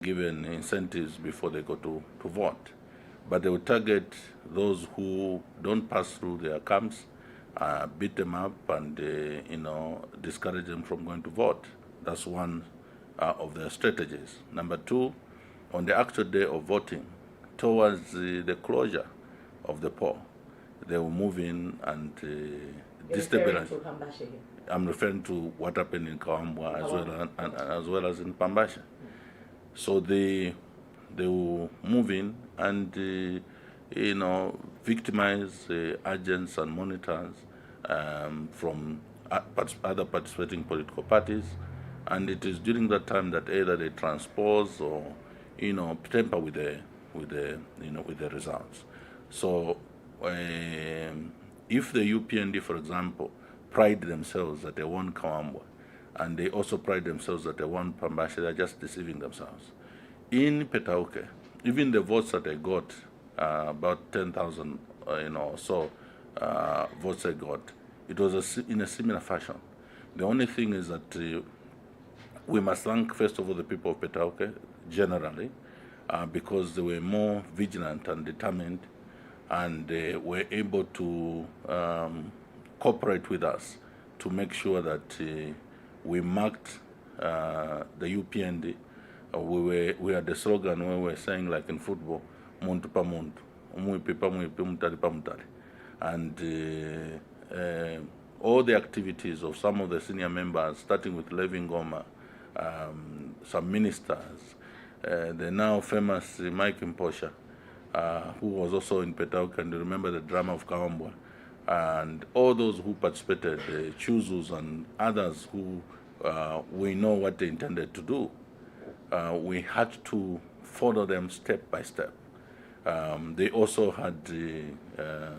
given incentives before they go to vote. But they will target those who don't pass through their camps, beat them up, and discourage them from going to vote. That's one of their strategies. Number two, on the actual day of voting, towards the closure of the poll, they will move in and destabilize. I'm referring to what happened in Kawambwa as well as in Pambasha. So they will move in and victimize agents and monitors from other participating political parties, and it is during that time that either they transpose or tamper with the results. So if the UPND, for example, pride themselves that they won Kawambwa, and they also pride themselves that they won Pambasha, they're just deceiving themselves. In Petauke, even the votes that they got, about 10,000, votes they got, it was in a similar fashion. The only thing is that we must thank, first of all, the people of Petauke, generally, because they were more vigilant and determined, and they were able to cooperate with us to make sure that we marked the UPND. We had the slogan where we were saying, like in football, muntu pa muntu, umuipi pa muipi, mutari pa mutari. And all the activities of some of the senior members, starting with Levin Goma, some ministers, the now famous Mike Mposha, who was also in Petauke, and you remember the drama of Kawambwa, and all those who participated, Chuzus and others who we know what they intended to do. We had to follow them step by step. They also had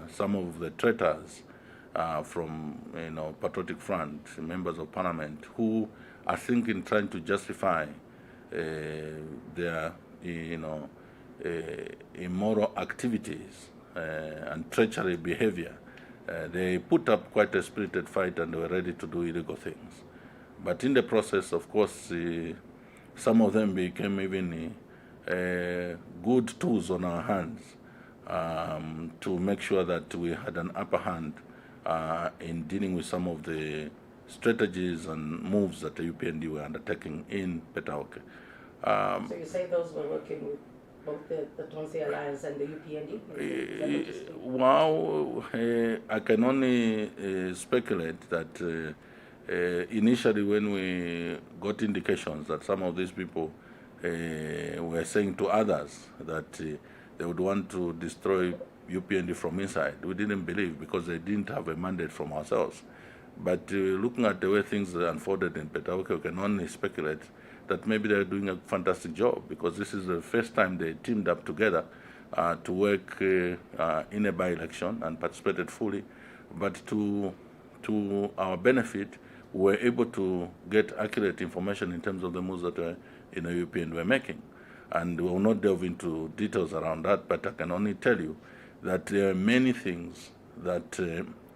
some of the traitors from Patriotic Front, members of parliament, who I think in trying to justify their immoral activities and treachery behavior, they put up quite a spirited fight and they were ready to do illegal things. But in the process, of course, some of them became even good tools on our hands to make sure that we had an upper hand in dealing with some of the strategies and moves that the UPND were undertaking in Petauke. So you say those were working with both the Tonse Alliance and the UPND? Well, I can only speculate that initially when we got indications that some of these people were saying to others that they would want to destroy UPND from inside, we didn't believe because they didn't have a mandate from ourselves. But looking at the way things unfolded in Petauke, we can only speculate that maybe they're doing a fantastic job, because this is the first time they teamed up together to work in a by-election and participated fully. But to our benefit, we were able to get accurate information in terms of the moves that UPND were making. And we will not delve into details around that, but I can only tell you that there are many things that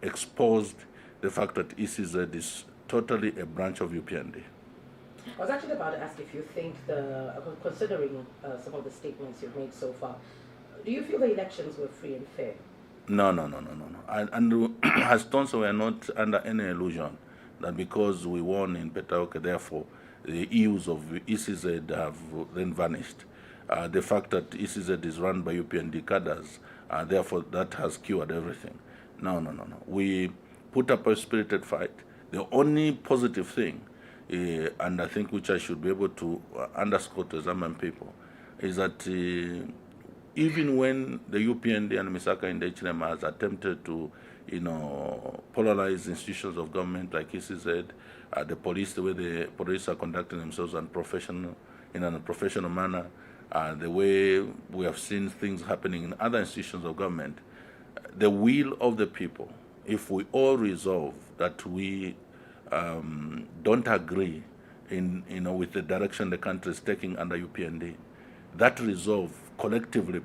exposed the fact that ECZ is totally a branch of UPND. I was actually about to ask if you think, considering some of the statements you've made so far, do you feel the elections were free and fair? No. And as Tonse, we are not under any illusion that because we won in Petauke, therefore the EUs of ECZ have then vanished. The fact that ECZ is run by UPND cadres, therefore that has cured everything. No. We put up a spirited fight. The only positive thing, and I think which I should be able to underscore to Zambian people, is that even when the UPND and Misaka in the HLM has attempted to polarize institutions of government like ECZ, the police, the way the police are conducting themselves in a professional manner, the way we have seen things happening in other institutions of government, the will of the people, if we all resolve that we don't agree with the direction the country is taking under UPND, that resolve collectively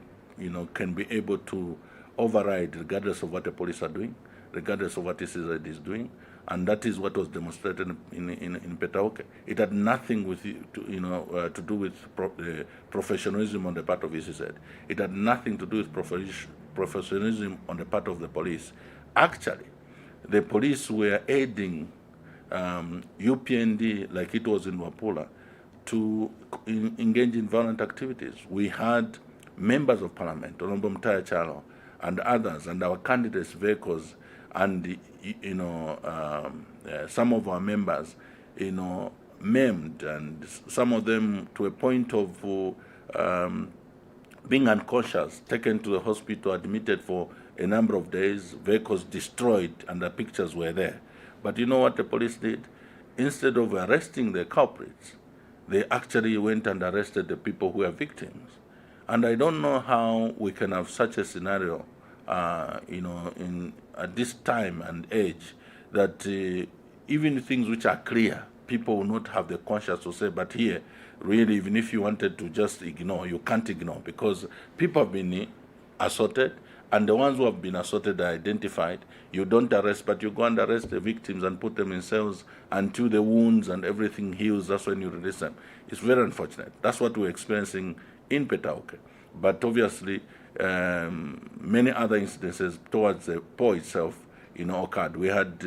can be able to override, regardless of what the police are doing, regardless of what ECZ is doing, And that is what was demonstrated in Petaoke. It had nothing with to do with professionalism on the part of ECZ. It had nothing to do with professionalism on the part of the police. Actually, the police were aiding UPND, like it was in Wapula, to engage in violent activities. We had members of parliament, Honorable Mutaya Chalo, and others, and our candidates' vehicles, and some of our members, maimed, and some of them to a point of being unconscious, taken to the hospital, admitted for a number of days, vehicles destroyed, and the pictures were there. But you know what the police did? Instead of arresting the culprits, they actually went and arrested the people who were victims. And I don't know how we can have such a scenario, at this time and age, that even things which are clear, people will not have the conscience to say, but here, really, even if you wanted to just ignore, you can't ignore, because people have been assaulted, and the ones who have been assaulted are identified. You don't arrest, but you go and arrest the victims and put them in cells until the wounds and everything heals. That's when you release them. It's very unfortunate. That's what we're experiencing in Petaoke. But obviously, many other incidences towards the Po itself, occurred. We had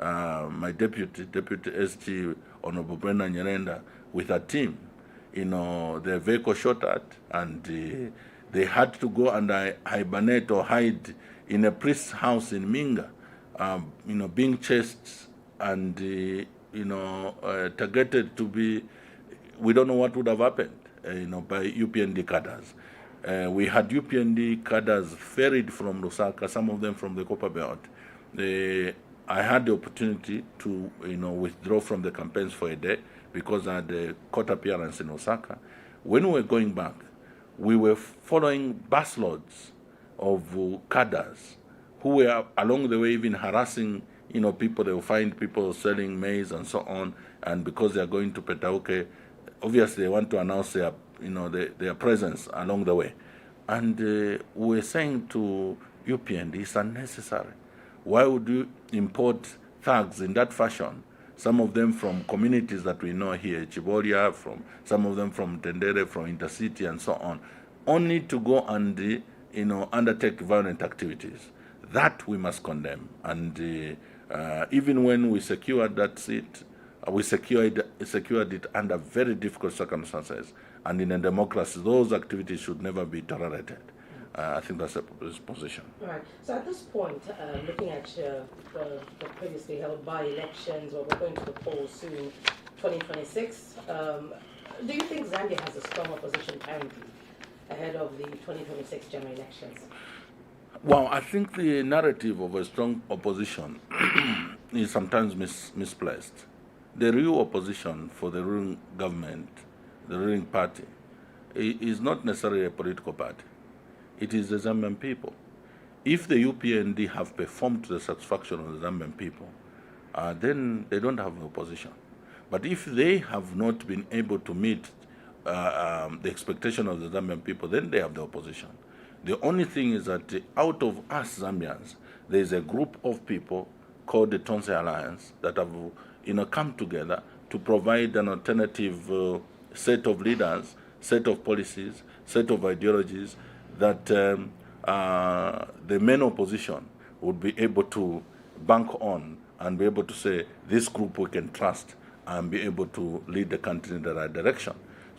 my deputy SG, Honorable Brenda Nyerenda, with a team. Their vehicle shot at, and they had to go and hibernate or hide in a priest's house in Minga, being chased and, targeted to be, we don't know what would have happened, by UPND cadres. We had UPND cadres ferried from Lusaka, some of them from the Copper Belt. I had the opportunity to, withdraw from the campaigns for a day because I had a court appearance in Osaka. When we were going back, we were following busloads of cadres who were along the way even harassing, people. They will find people selling maize and so on, and because they are going to Petaoke, obviously they want to announce their, their presence along the way. And we were saying to UPND, it's unnecessary. Why would you import thugs in that fashion? Some of them from communities that we know here, Chibolia, some of them from Tendere, from Intercity, and so on, only to go and undertake violent activities. That we must condemn. And even when we secured that seat, we secured it under very difficult circumstances. And in a democracy, those activities should never be tolerated. I think that's his position. All right. So at this point, looking at the previously held by-elections, or we're going to the polls soon, 2026, do you think Zambia has a strong opposition currently ahead of the 2026 general elections? Well, I think the narrative of a strong opposition is sometimes misplaced. The real opposition for the ruling government, the ruling party, is not necessarily a political party. It is the Zambian people. If the UPND have performed to the satisfaction of the Zambian people, then they don't have an opposition. But if they have not been able to meet the expectation of the Zambian people, then they have the opposition. The only thing is that out of us Zambians, there is a group of people called the Tonse Alliance that have come together to provide an alternative set of leaders, set of policies, set of ideologies that the main opposition would be able to bank on and be able to say, this group we can trust and be able to lead the country in the right direction.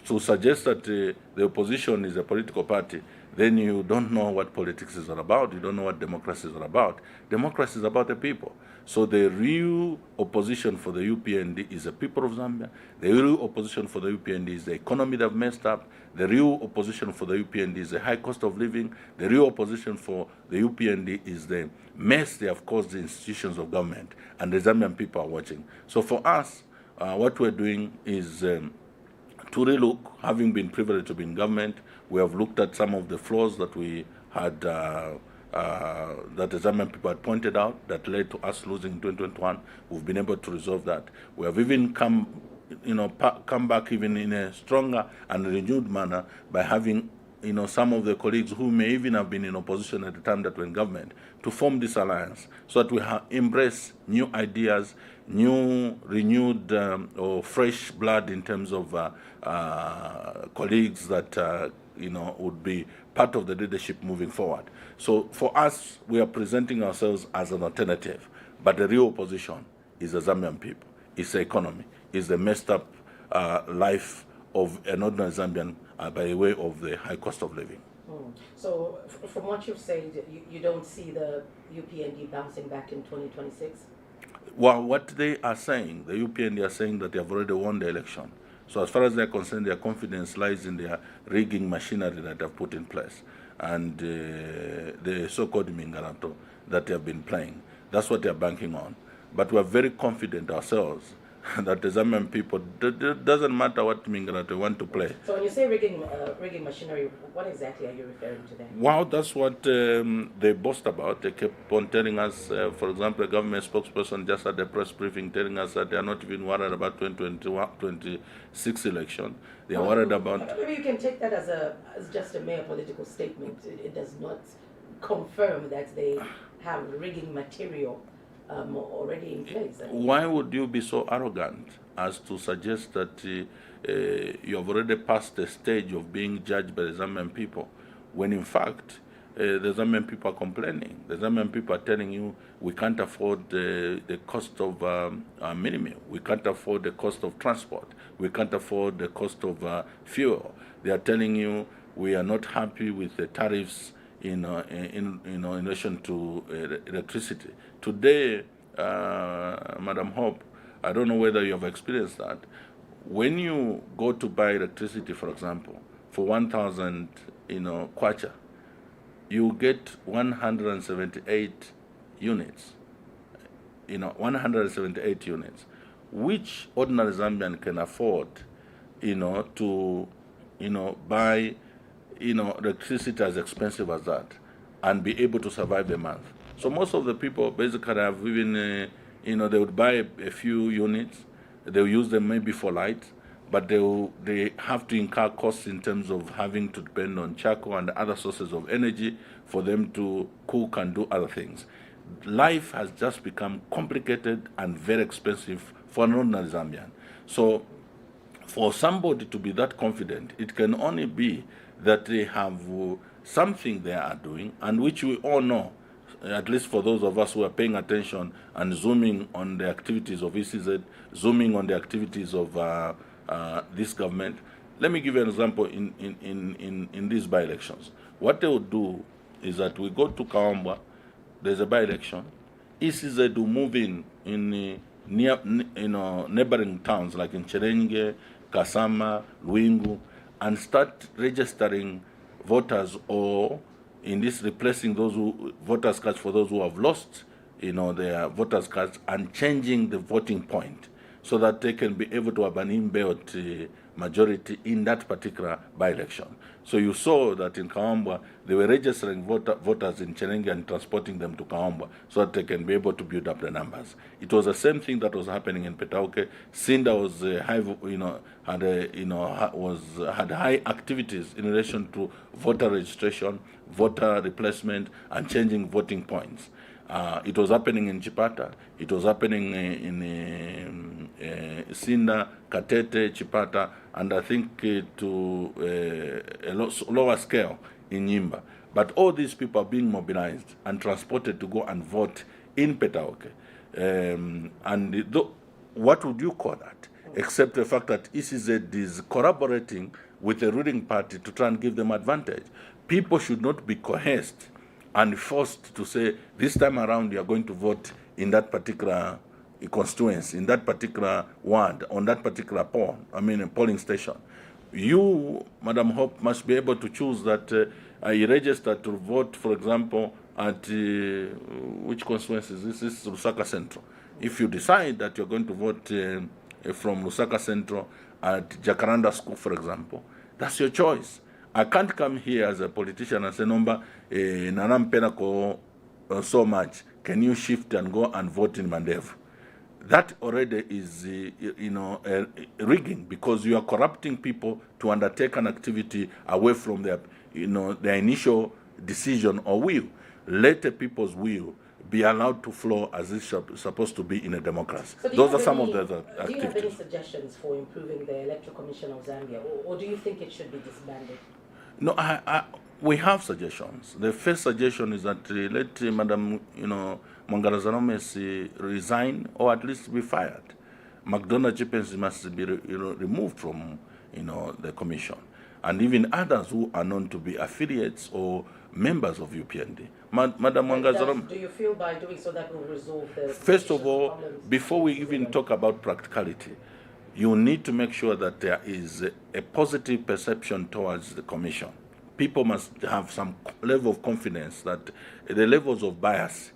To suggest that the opposition is a political party, then you don't know what politics is all about, you don't know what democracy is all about. Democracy is about the people. So the real opposition for the UPND is the people of Zambia. The real opposition for the UPND is the economy that messed up. The real opposition for the UPND is the high cost of living. The real opposition for the UPND is the mess they have caused the institutions of government. And the Zambian people are watching. So for us, what we're doing is to relook, having been privileged to be in government, we have looked at some of the flaws that we had, that the Zambian people had pointed out that led to us losing in 2021. We've been able to resolve that. We have even come back even in a stronger and renewed manner by having some of the colleagues who may even have been in opposition at the time that were in government to form this alliance so that we embrace new ideas, new, renewed or fresh blood in terms of colleagues that, would be part of the leadership moving forward. So for us, we are presenting ourselves as an alternative, but the real opposition is the Zambian people, it's the economy, it's the messed up life of an ordinary Zambian by way of the high cost of living. So from what you've said, you don't see the UPND bouncing back in 2026? Well, what they are saying, the UPND are saying that they have already won the election. So as far as they're concerned, their confidence lies in their rigging machinery that they've put in place and the so-called Mingarato that they have been playing. That's what they're banking on. But we're very confident ourselves that the Zambian people, doesn't matter what Mingarato want to play. So when you say rigging machinery, what exactly are you referring to then? Wow, that's what they boast about. They kept on telling us, for example, a government spokesperson just at the press briefing telling us that they are not even worried about 2026 election. They are worried about... Maybe you can take that as just a mere political statement. It does not confirm that they have rigging material already in place. Why would you be so arrogant as to suggest that you have already passed the stage of being judged by the Zambian people, when in fact the Zambian people are complaining? The Zambian people are telling you we can't afford the cost of minimum, we can't afford the cost of transport, we can't afford the cost of fuel. They are telling you we are not happy with the tariffs in relation to electricity. Today, Madam Hope, I don't know whether you have experienced that. When you go to buy electricity, for example, for 1,000, kwacha, you get 178 units. 178 units, which ordinary Zambian can afford, to, buy electricity as expensive as that and be able to survive a month. So most of the people basically have even, they would buy a few units, they'll use them maybe for light, but they have to incur costs in terms of having to depend on charcoal and other sources of energy for them to cook and do other things. Life has just become complicated and very expensive for an ordinary Zambian. So for somebody to be that confident, it can only be that they have something they are doing, and which we all know, at least for those of us who are paying attention and zooming on the activities of ECZ, zooming on the activities of this government. Let me give you an example in these by-elections. What they would do is that we go to Kaomba, there's a by-election, ECZ will move in near, neighboring towns like in Cherenge, Kasama, Luingu, and start registering voters, or in this replacing those voters cards for those who have lost their voters cards, and changing the voting point so that they can be able to have an inbuilt majority in that particular by-election. So you saw that in Kaomba, they were registering voters in Cherenge and transporting them to Kaomba so that they can be able to build up the numbers. It was the same thing that was happening in Petauke. Sinda was had high activities in relation to voter registration, voter replacement, and changing voting points. It was happening in Chipata. It was happening in Sinda, Katete, Chipata, and I think to a lower scale in Nyimba. But all these people are being mobilized and transported to go and vote in Petauke. What would you call that? Except the fact that ECZ is collaborating with the ruling party to try and give them advantage. People should not be coerced and forced to say, this time around you are going to vote in that particular constituency, in that particular ward, on that particular polling station. You, Madam Hope, must be able to choose that you register to vote, for example, at which constituency is this? This is Lusaka Central. If you decide that you're going to vote from Lusaka Central at Jacaranda School, for example, that's your choice. I can't come here as a politician and say, Nomba, Nanam Penako so much, can you shift and go and vote in Mandevu? that already is, rigging, because you are corrupting people to undertake an activity away from their, their initial decision or will. Let the people's will be allowed to flow as it's supposed to be in a democracy. So those are some of the activities. Do you have any suggestions for improving the Electoral Commission of Zambia, or do you think it should be disbanded? No, we have suggestions. The first suggestion is that let Madam, Mwangarazanomes resign, or at least be fired. McDonald Chippens must be removed from the commission, and even others who are known to be affiliates or members of UPND. Madam Mwangarazanomes. Do you feel by doing so that will resolve the First of all, problems? before we even talk about practicality, you need to make sure that there is a positive perception towards the commission. People must have some level of confidence that the levels of bias,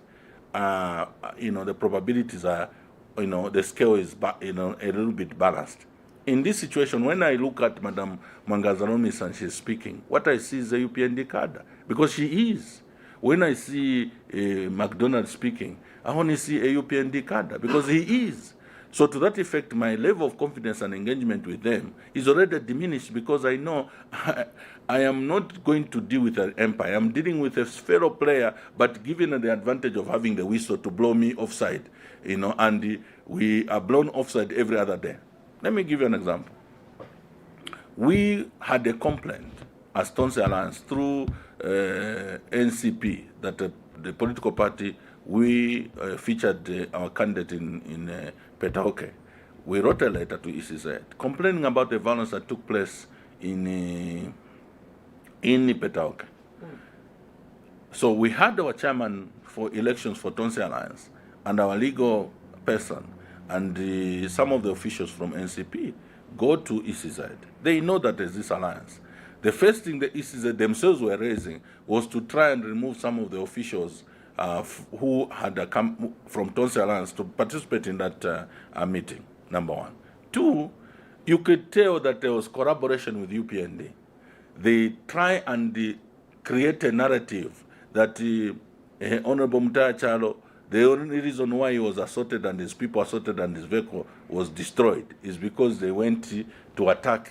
the probabilities are, the scale is, a little bit balanced. In this situation, when I look at Madam Mwangarazanomes and she's speaking, what I see is a UPND cadre, because she is. When I see McDonald speaking, I only see a UPND cadre, because he is. So to that effect, my level of confidence and engagement with them is already diminished, because I know I am not going to deal with an empire. I'm dealing with a fellow player, but given the advantage of having the whistle to blow me offside, and we are blown offside every other day. Let me give you an example. We had a complaint as Tonse Alliance through NCP that the political party, we featured our candidate in Petaoke. We wrote a letter to ECZ complaining about the violence that took place in Petaoke. So we had our chairman for elections for Tonse Alliance and our legal person and some of the officials from NCP go to ECZ. They know that there's this alliance. The first thing the ECZ themselves were raising was to try and remove some of the officials who had come from Tonse Alliance to participate in that meeting, number one. Two, you could tell that there was collaboration with UPND. They try and create a narrative that Honorable Mutachalo, the only reason why he was assaulted and his people assaulted and his vehicle was destroyed is because they went to attack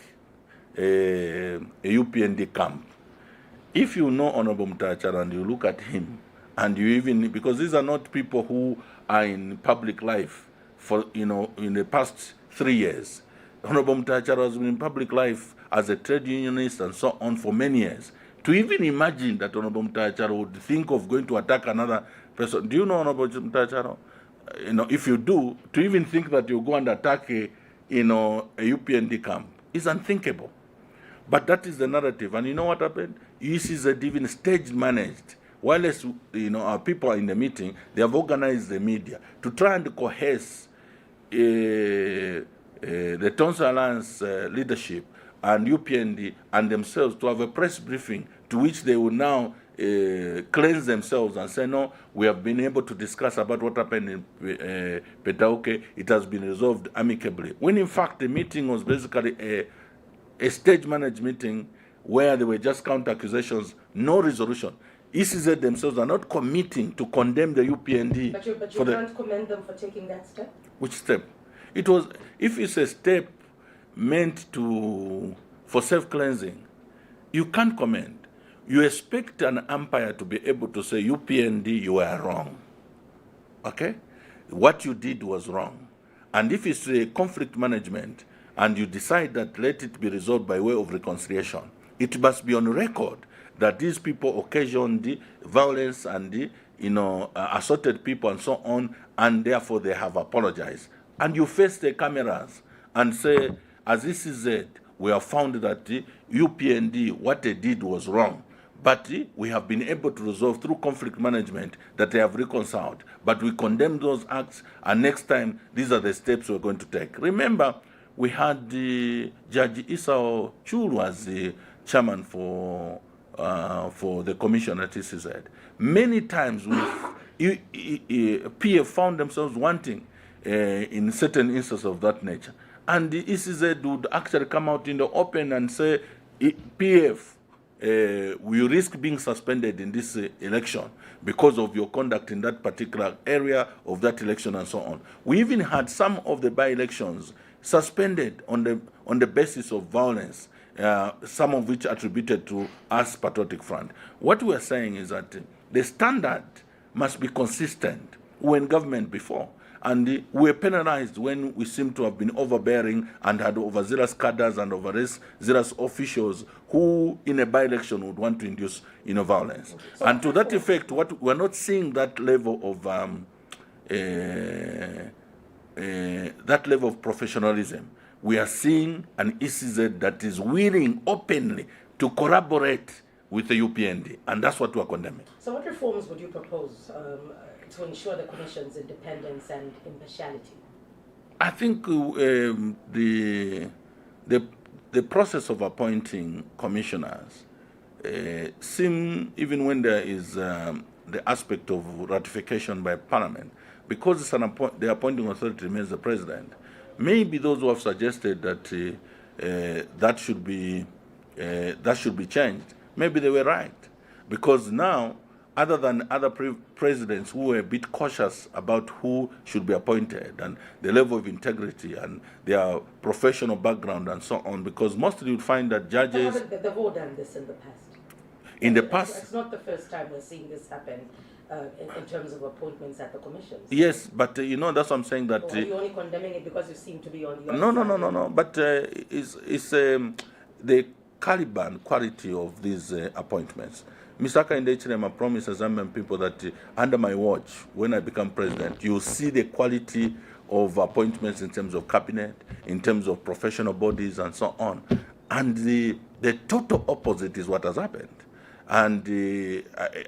a UPND camp. If you know Honorable Mutachalo and you look at him, and you even, because these are not people who are in public life for, in the past 3 years. Honorable Mutachalo has been in public life as a trade unionist and so on for many years. To even imagine that Honorable Mutachalo would think of going to attack another person. Do you know Honorable Mutachalo? If you do, to even think that you go and attack a UPND camp is unthinkable. But that is the narrative. And you know what happened? ECZ even stage managed. While our people are in the meeting, they have organized the media to try and coerce the Tonse Alliance leadership and UPND and themselves to have a press briefing to which they will now cleanse themselves and say, no, we have been able to discuss about what happened in Petaoke. It has been resolved amicably. When in fact the meeting was basically a stage managed meeting where there were just counter accusations, no resolution. ECZ themselves are not committing to condemn the UPND. But you can't commend them for taking that step? Which step? It was, if it's a step meant for self-cleansing, you can't commend. You expect an umpire to be able to say, UPND, you are wrong. Okay? What you did was wrong. And if it's a conflict management, and you decide that let it be resolved by way of reconciliation, it must be on record that these people occasioned violence and assaulted people and so on, and therefore they have apologized. And you face the cameras and say, as ECZ, we have found that UPND, what they did was wrong. But we have been able to resolve through conflict management that they have reconciled. But we condemn those acts, and next time, these are the steps we're going to take. Remember, we had Judge Isao Chulu as the chairman for the commission at ECZ. Many times PF found themselves wanting in certain instances of that nature. And the ECZ would actually come out in the open and say, PF, we risk being suspended in this election because of your conduct in that particular area of that election and so on. We even had some of the by-elections suspended on the basis of violence, some of which attributed to us Patriotic Front. What we are saying is that the standard must be consistent. We were in government before, and we were penalized when we seem to have been overbearing and had overzealous cadres and overzealous officials who, in a by-election, would want to induce violence. So and to that effect, we're not seeing that level of professionalism. We are seeing an ECZ that is willing openly to collaborate with the UPND, and that's what we are condemning. So what reforms would you propose to ensure the Commission's independence and impartiality? I think the process of appointing commissioners seem, even when there is the aspect of ratification by Parliament, because it's the appointing authority remains the President, maybe those who have suggested that that should be changed, maybe they were right, because now, other than other presidents who were a bit cautious about who should be appointed and the level of integrity and their professional background and so on, because mostly you'd find that judges... They've all done this in the past. In the past? It's not the first time we're seeing this happen in terms of appointments at the commissions. Yes, but that's what I'm saying that... Or are you only condemning it because you seem to be on the No, but it's the caliber and quality of these appointments. Mr. Nakachinda promised Zambian people that under my watch, when I become president, you'll see the quality of appointments in terms of cabinet, in terms of professional bodies, and so on. And the total opposite is what has happened. And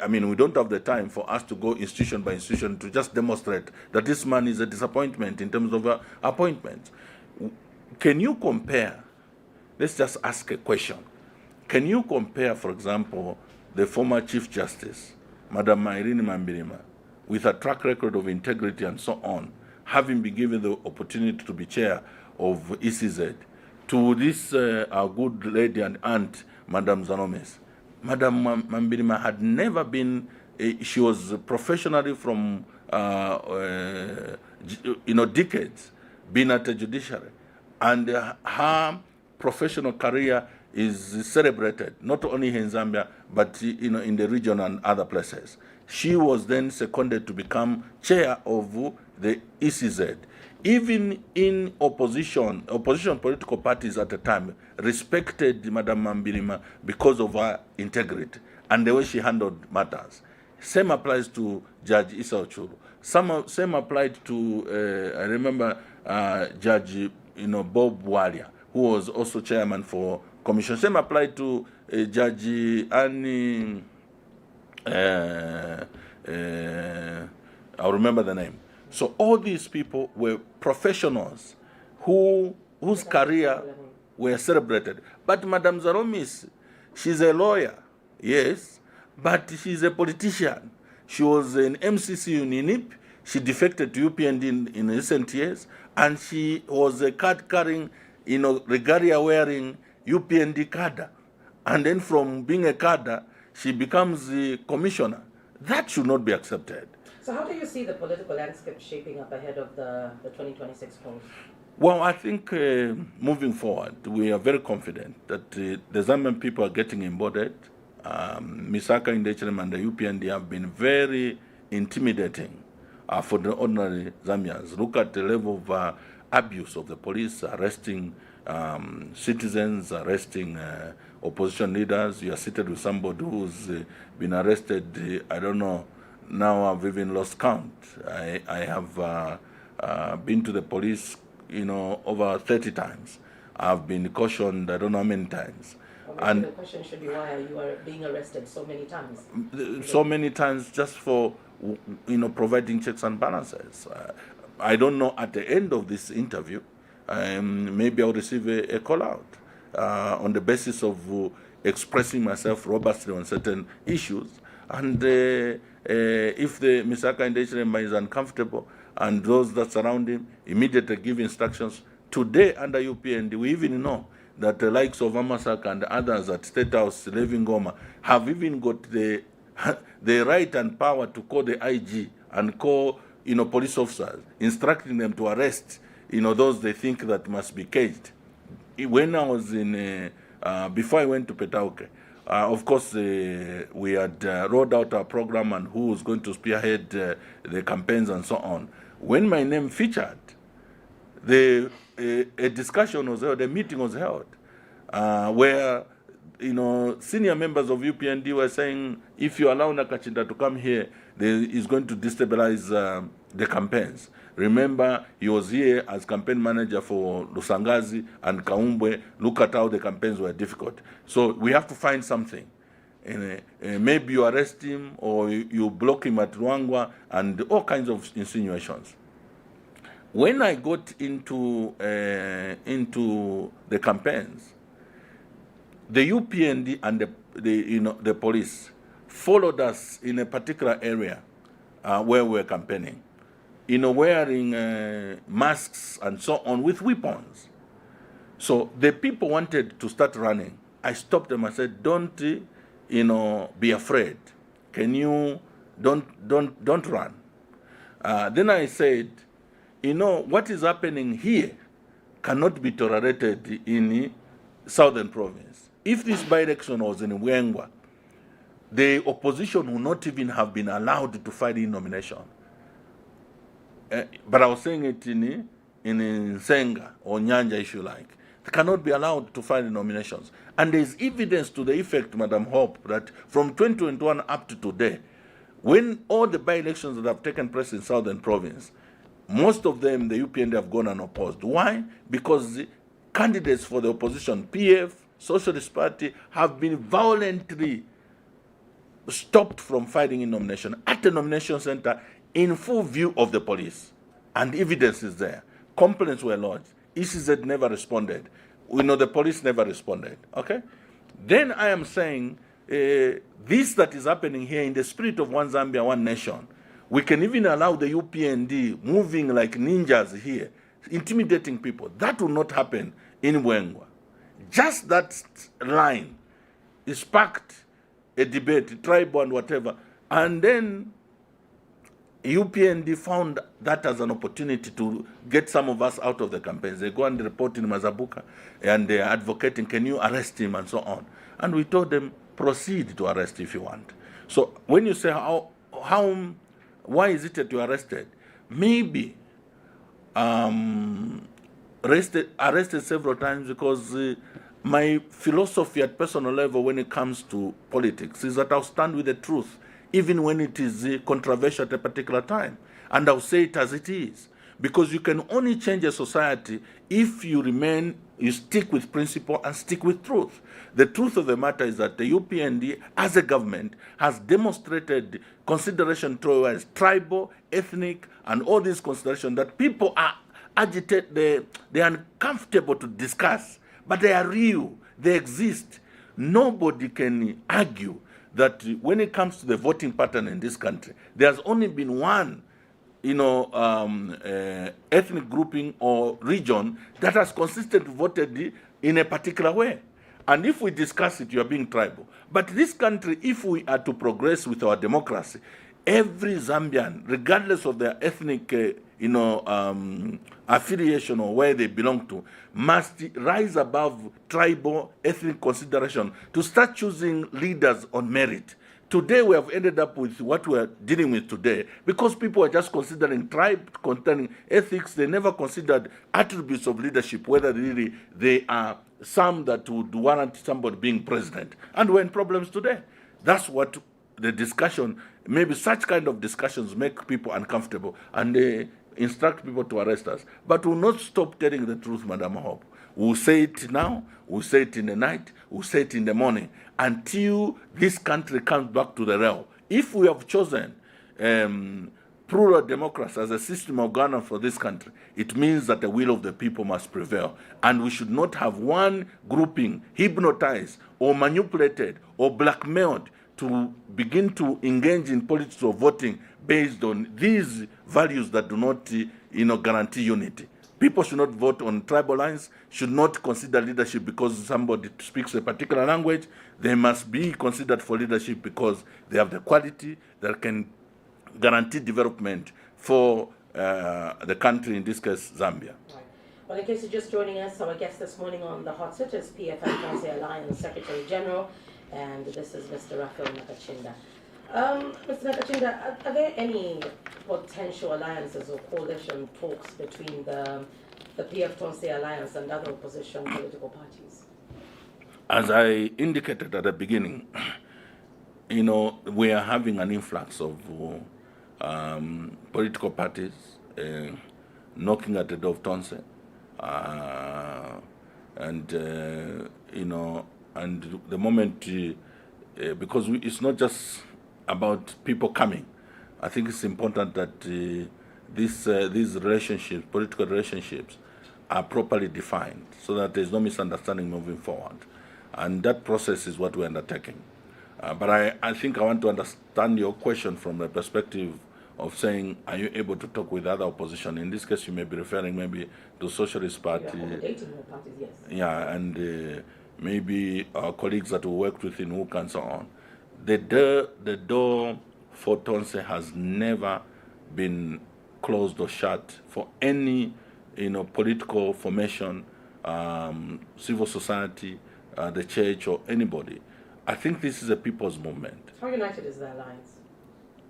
I mean, we don't have the time for us to go institution by institution to just demonstrate that this man is a disappointment in terms of appointments. Can you compare? Let's just ask a question. Can you compare, for example, the former Chief Justice, Madam Irene Mambirima, with a track record of integrity and so on, having been given the opportunity to be chair of ECZ, to this our good lady and aunt, Madam Zanomes? Madam Mambirima had never been, she was professionally from, decades, been at the judiciary. And her professional career is celebrated, not only in Zambia, but in the region and other places. She was then seconded to become chair of the ECZ. Even in opposition political parties at the time respected Madam Mambirima because of her integrity and the way she handled matters. Same applies to Judge Issa Ochuru. Same applied to, I remember, Judge Bob Walia, who was also chairman for commission. Same applied to Judge Annie, I'll remember the name. So all these people were professionals whose career were celebrated. But Madam Zaromis, she's a lawyer, yes, but she's a politician. She was an MCC in NIP. She defected to UPND in recent years, and she was a card-carrying, regalia-wearing UPND cadre. And then from being a cadre, she becomes the commissioner. That should not be accepted. So how do you see the political landscape shaping up ahead of the 2026 polls? Well, I think moving forward, we are very confident that the Zambian people are getting embodied. Ms. Nakachinda and the UPND have been very intimidating for the ordinary Zambians. Look at the level of abuse of the police, arresting citizens, arresting opposition leaders. You are seated with somebody who's been arrested, I don't know, now I've even lost count. I have been to the police, over 30 times. I've been cautioned, I don't know how many times. And the question should be, why you are being arrested so many times? So many times just for, providing checks and balances. I don't know, at the end of this interview, maybe I'll receive a call out on the basis of expressing myself robustly on certain issues. And if the Mr. Nakachinda is uncomfortable and those that surround him immediately give instructions. Today under UPND, we even know that the likes of Amasak and others at State House, Levin Goma, have even got the right and power to call the IG and call, police officers, instructing them to arrest, those they think that must be caged. When I was before I went to Petauke, of course, we had rolled out our program and who was going to spearhead the campaigns and so on. When my name featured, a discussion was held, a meeting was held, where senior members of UPND were saying, if you allow Nakachinda to come here, he's going to destabilize the campaigns. Remember, he was here as campaign manager for Lusangazi and Kaumbwe. Look at how the campaigns were difficult. So we have to find something. Maybe you arrest him or you block him at Ruangwa and all kinds of insinuations. When I got into the campaigns, the UPND and the police followed us in a particular area where we were campaigning, wearing masks and so on with weapons. So the people wanted to start running. I stopped them. I said, "Don't, be afraid. Can you don't run?" Then I said, what is happening here cannot be tolerated in Southern Province. If this by-election was in Wengwa, the opposition would not even have been allowed to fight in nomination. But I was saying it in Nsenga or Nyanja, if you like. They cannot be allowed to fight in nominations. And there is evidence to the effect, Madam Hope, that from 2021 up to today, when all the by-elections that have taken place in Southern Province, most of them, the UPND have gone unopposed. Why? Because the candidates for the opposition, PF, Socialist Party, have been violently stopped from fighting in nomination at the nomination center in full view of the police. And evidence is there. Complaints were lodged. ECZ never responded. The police never responded. Okay? Then I am saying this that is happening here in the spirit of one Zambia, one nation. We can even allow the UPND moving like ninjas here, intimidating people. That will not happen in Wengwa. Just that line sparked a debate, tribal and whatever. And then UPND found that as an opportunity to get some of us out of the campaigns. They go and report in Mazabuka and they are advocating, can you arrest him and so on. And we told them, proceed to arrest if you want. So when you say why is it that you arrested? Maybe arrested several times because my philosophy at personal level when it comes to politics is that I'll stand with the truth, even when it is controversial at a particular time. And I'll say it as it is. Because you can only change a society if you stick with principle and stick with truth. The truth of the matter is that the UPND, as a government, has demonstrated consideration towards tribal, ethnic, and all these considerations that people are agitated, they are uncomfortable to discuss, but they are real, they exist. Nobody can argue that when it comes to the voting pattern in this country, there's only been one ethnic grouping or region that has consistently voted in a particular way. And if we discuss it, you are being tribal. But this country, if we are to progress with our democracy, every Zambian, regardless of their ethnic affiliation or where they belong to, must rise above tribal ethnic consideration to start choosing leaders on merit. Today we have ended up with what we are dealing with today because people are just considering tribe, concerning ethics. They never considered attributes of leadership, whether really they are some that would warrant somebody being president. And we're in problems today. That's what the discussion, maybe such kind of discussions make people uncomfortable and they instruct people to arrest us. But we'll not stop telling the truth, Madam Hope. We'll say it now, we'll say it in the night, we'll say it in the morning, until this country comes back to the rail. If we have chosen plural democracy as a system of governance for this country, it means that the will of the people must prevail. And we should not have one grouping hypnotized or manipulated or blackmailed to begin to engage in politics of voting based on these values that do not guarantee unity. People should not vote on tribal lines, should not consider leadership because somebody speaks a particular language. They must be considered for leadership because they have the quality that can guarantee development for the country, in this case, Zambia. Right. Well, in case you're just joining us, our guest this morning on the hot seat is PFL Tonse Alliance Secretary General, and this is Mr. Raphael Nakachinda. Mr. Nakachinda, are there any potential alliances or coalition talks between the PF Tonse Alliance and other opposition political parties? As I indicated at the beginning, we are having an influx of political parties knocking at the door of Tonse, and the moment, because it's not just about people coming. I think it's important that these relationships, political relationships, are properly defined so that there's no misunderstanding moving forward. And that process is what we're undertaking. But I think I want to understand your question from the perspective of saying, are you able to talk with other opposition? In this case, you may be referring maybe to Socialist Party. Accommodating more parties, yes. Yeah, and maybe our colleagues that we worked with in WUK and so on. The door for Tonse has never been closed or shut for any, political formation, civil society, the church, or anybody. I think this is a people's movement. How united is the alliance?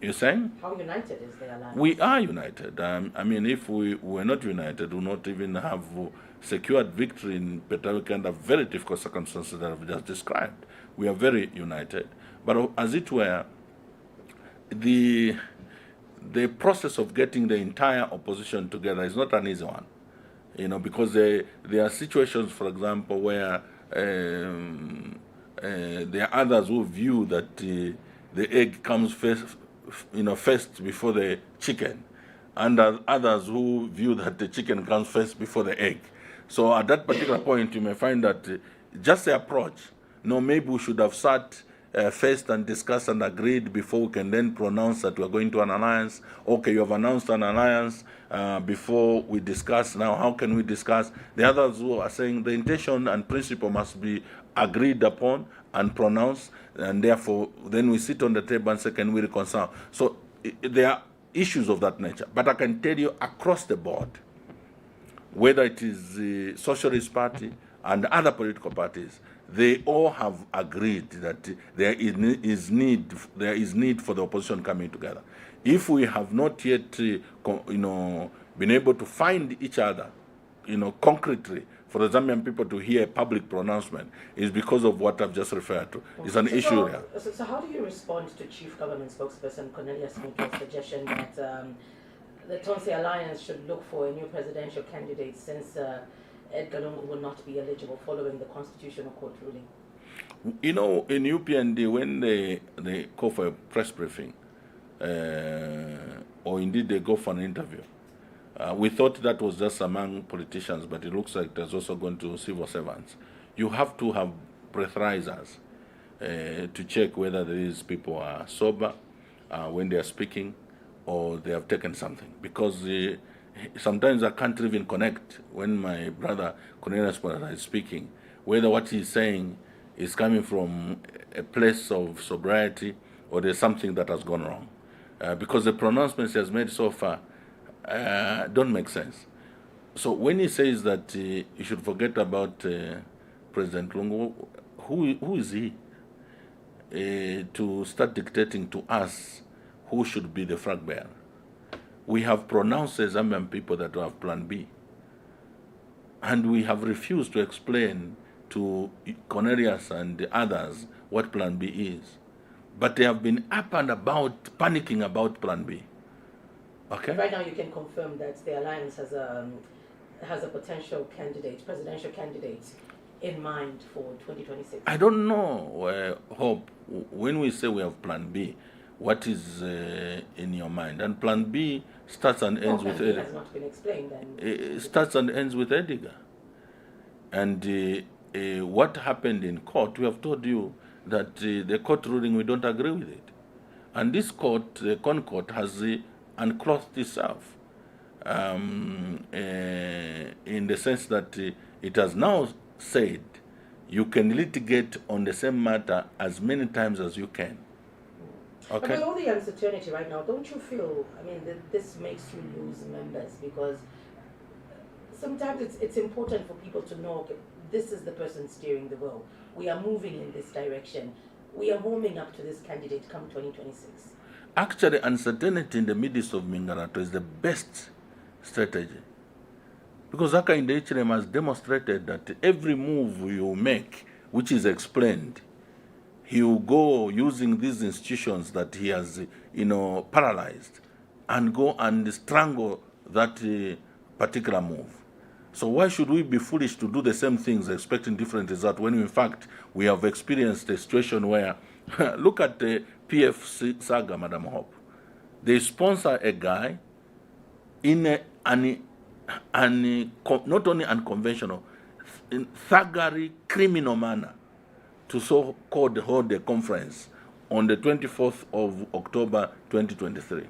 You're saying? How united is the alliance? We are united. If we were not united, we would not even have secured victory in Petauke under very difficult circumstances that I've just described. We are very united. But as it were, the process of getting the entire opposition together is not an easy one. Because there are situations, for example, where there are others who view that the egg comes first before the chicken, and others who view that the chicken comes first before the egg. So at that particular point, you may find that just the approach, maybe we should have sat first and discussed and agreed before we can then pronounce that we're going to an alliance. Okay, you have announced an alliance before we discuss. Now, how can we discuss? The others who are saying the intention and principle must be agreed upon and pronounced, and therefore then we sit on the table and say, can we reconcile? So there are issues of that nature. But I can tell you across the board, whether it is the Socialist Party and other political parties, they all have agreed that there is need for the opposition coming together. If we have not yet, been able to find each other, concretely, for the Zambian people to hear a public pronouncement, is because of what I've just referred to. It's an issue there. So how do you respond to Chief Government Spokesperson Cornelius Mike's suggestion that the Tonse Alliance should look for a new presidential candidate since Edgar Lungu will not be eligible following the Constitutional Court ruling? In UPND, when they call for a press briefing, or indeed they go for an interview, we thought that was just among politicians, but it looks like there's also going to civil servants. You have to have breathalyzers to check whether these people are sober when they are speaking or they have taken something. Because sometimes I can't even connect when my brother Cornelius is speaking, whether what he's saying is coming from a place of sobriety or there's something that has gone wrong. Because the pronouncements he has made so far don't make sense. So when he says that you should forget about President Lungu, who is he to start dictating to us who should be the flag bearer? We have pronounced as Zambian people that we have Plan B, and we have refused to explain to Cornelius and the others what Plan B is. But they have been up and about, panicking about Plan B. Okay. Right now, you can confirm that the alliance has a potential candidate, presidential candidate, in mind for 2026. I don't know, Hope. When we say we have Plan B, what is in your mind? And Plan B starts and ends with Edgar. Has not been explained. It starts and ends with Edgar. And what happened in court? We have told you that the court ruling, we don't agree with it. And this court, the Con Court, has unclothed itself. in the sense that it has now said you can litigate on the same matter as many times as you can. But Okay? with all the uncertainty right now, don't you feel, I mean, this makes you lose members? Because sometimes it's important for people to know, okay, this is the person steering the wheel. We are moving in this direction. We are warming up to this candidate come 2026. Actually, uncertainty in the midst of Mingarato is the best strategy. Because Hakainde Hichilema has demonstrated that every move you make, which is explained, he will go using these institutions that he has, paralyzed, and go and strangle that particular move. So why should we be foolish to do the same things expecting different results when in fact we have experienced a situation where, look at the PF saga, Madam Hope. They sponsor a guy in not only unconventional, in thuggery, criminal manner, to so-called hold a conference on the 24th of October 2023.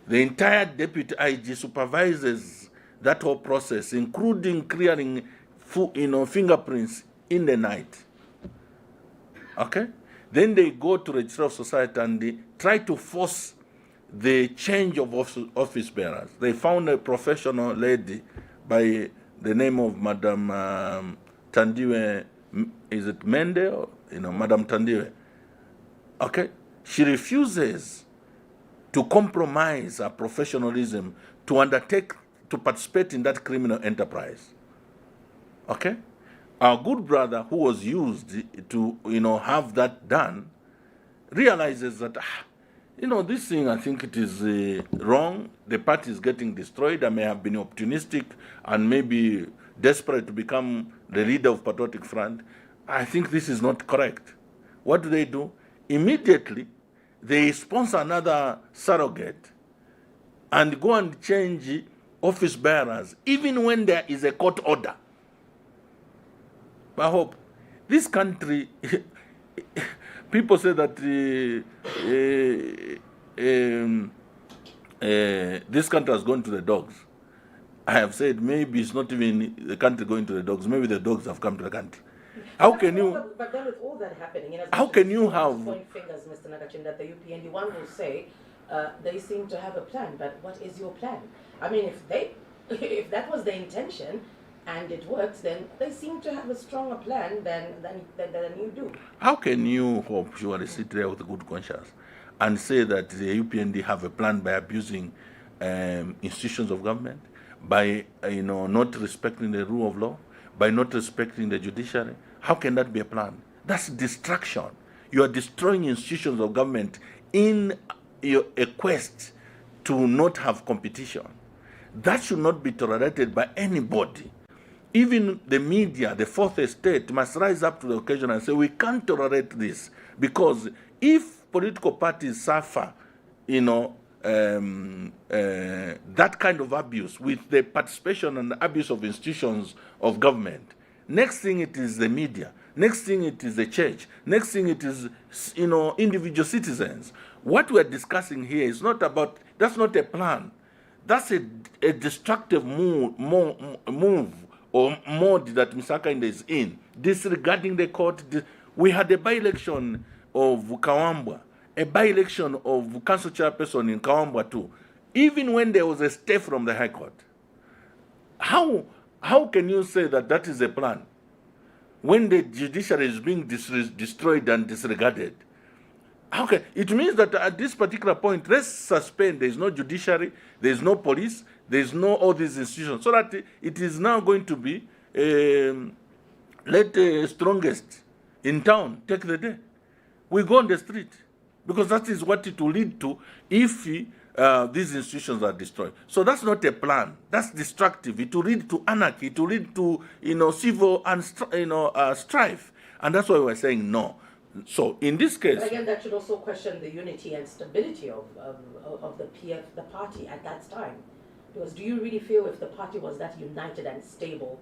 The entire deputy IG supervises that whole process, including clearing fingerprints in the night. Okay? Then they go to the Registrar of Society and they try to force the change of office bearers. They found a professional lady by the name of Madam Tandiwe, is it Mende? Or, Madam Tandiwe. Okay? She refuses to compromise her professionalism to participate in that criminal enterprise. Okay? Our good brother, who was used to, have that done, realizes that, this thing, I think it is wrong. The party is getting destroyed. I may have been opportunistic and maybe desperate to become the leader of Patriotic Front. I think this is not correct. What do? Immediately, they sponsor another surrogate and go and change office bearers, even when there is a court order. I hope this country, people say that this country has gone to the dogs. I have said maybe it's not even the country going to the dogs. Maybe the dogs have come to the country. How can you? But then with all that happening, how can you have? Point fingers, Mr. Nakachinda, the UPND one will say they seem to have a plan. But what is your plan? I mean, if that was the intention and it works, then they seem to have a stronger plan than you do. How can you hope surely sit there with a good conscience and say that the UPND have a plan by abusing institutions of government, by not respecting the rule of law, by not respecting the judiciary? How can that be a plan? That's distraction. You are destroying institutions of government in a quest to not have competition. That should not be tolerated by anybody. Even the media, the fourth estate, must rise up to the occasion and say, we can't tolerate this. Because if political parties suffer, that kind of abuse with the participation and abuse of institutions of government, next thing it is the media, next thing it is the church, next thing it is, individual citizens. What we're discussing here is not about, that's not a plan. That's a destructive move or mode that Mr. Hakainde is in, disregarding the court. We had a by-election of Kawambwa, a by-election of council chairperson in Kawambwa too, even when there was a stay from the High Court. How can you say that that is a plan when the judiciary is being destroyed and disregarded? Okay, it means that at this particular point, let's suspend. There is no judiciary, there is no police, there is no all these institutions, so that it is now going to be let the strongest in town take the day. We go on the street because that is what it will lead to if these institutions are destroyed. So that's not a plan. That's destructive. It will lead to anarchy. It will lead to civil and strife, and that's why we're saying no. So in this case, but again, that should also question the unity and stability of the PF, the party at that time. Because do you really feel if the party was that united and stable,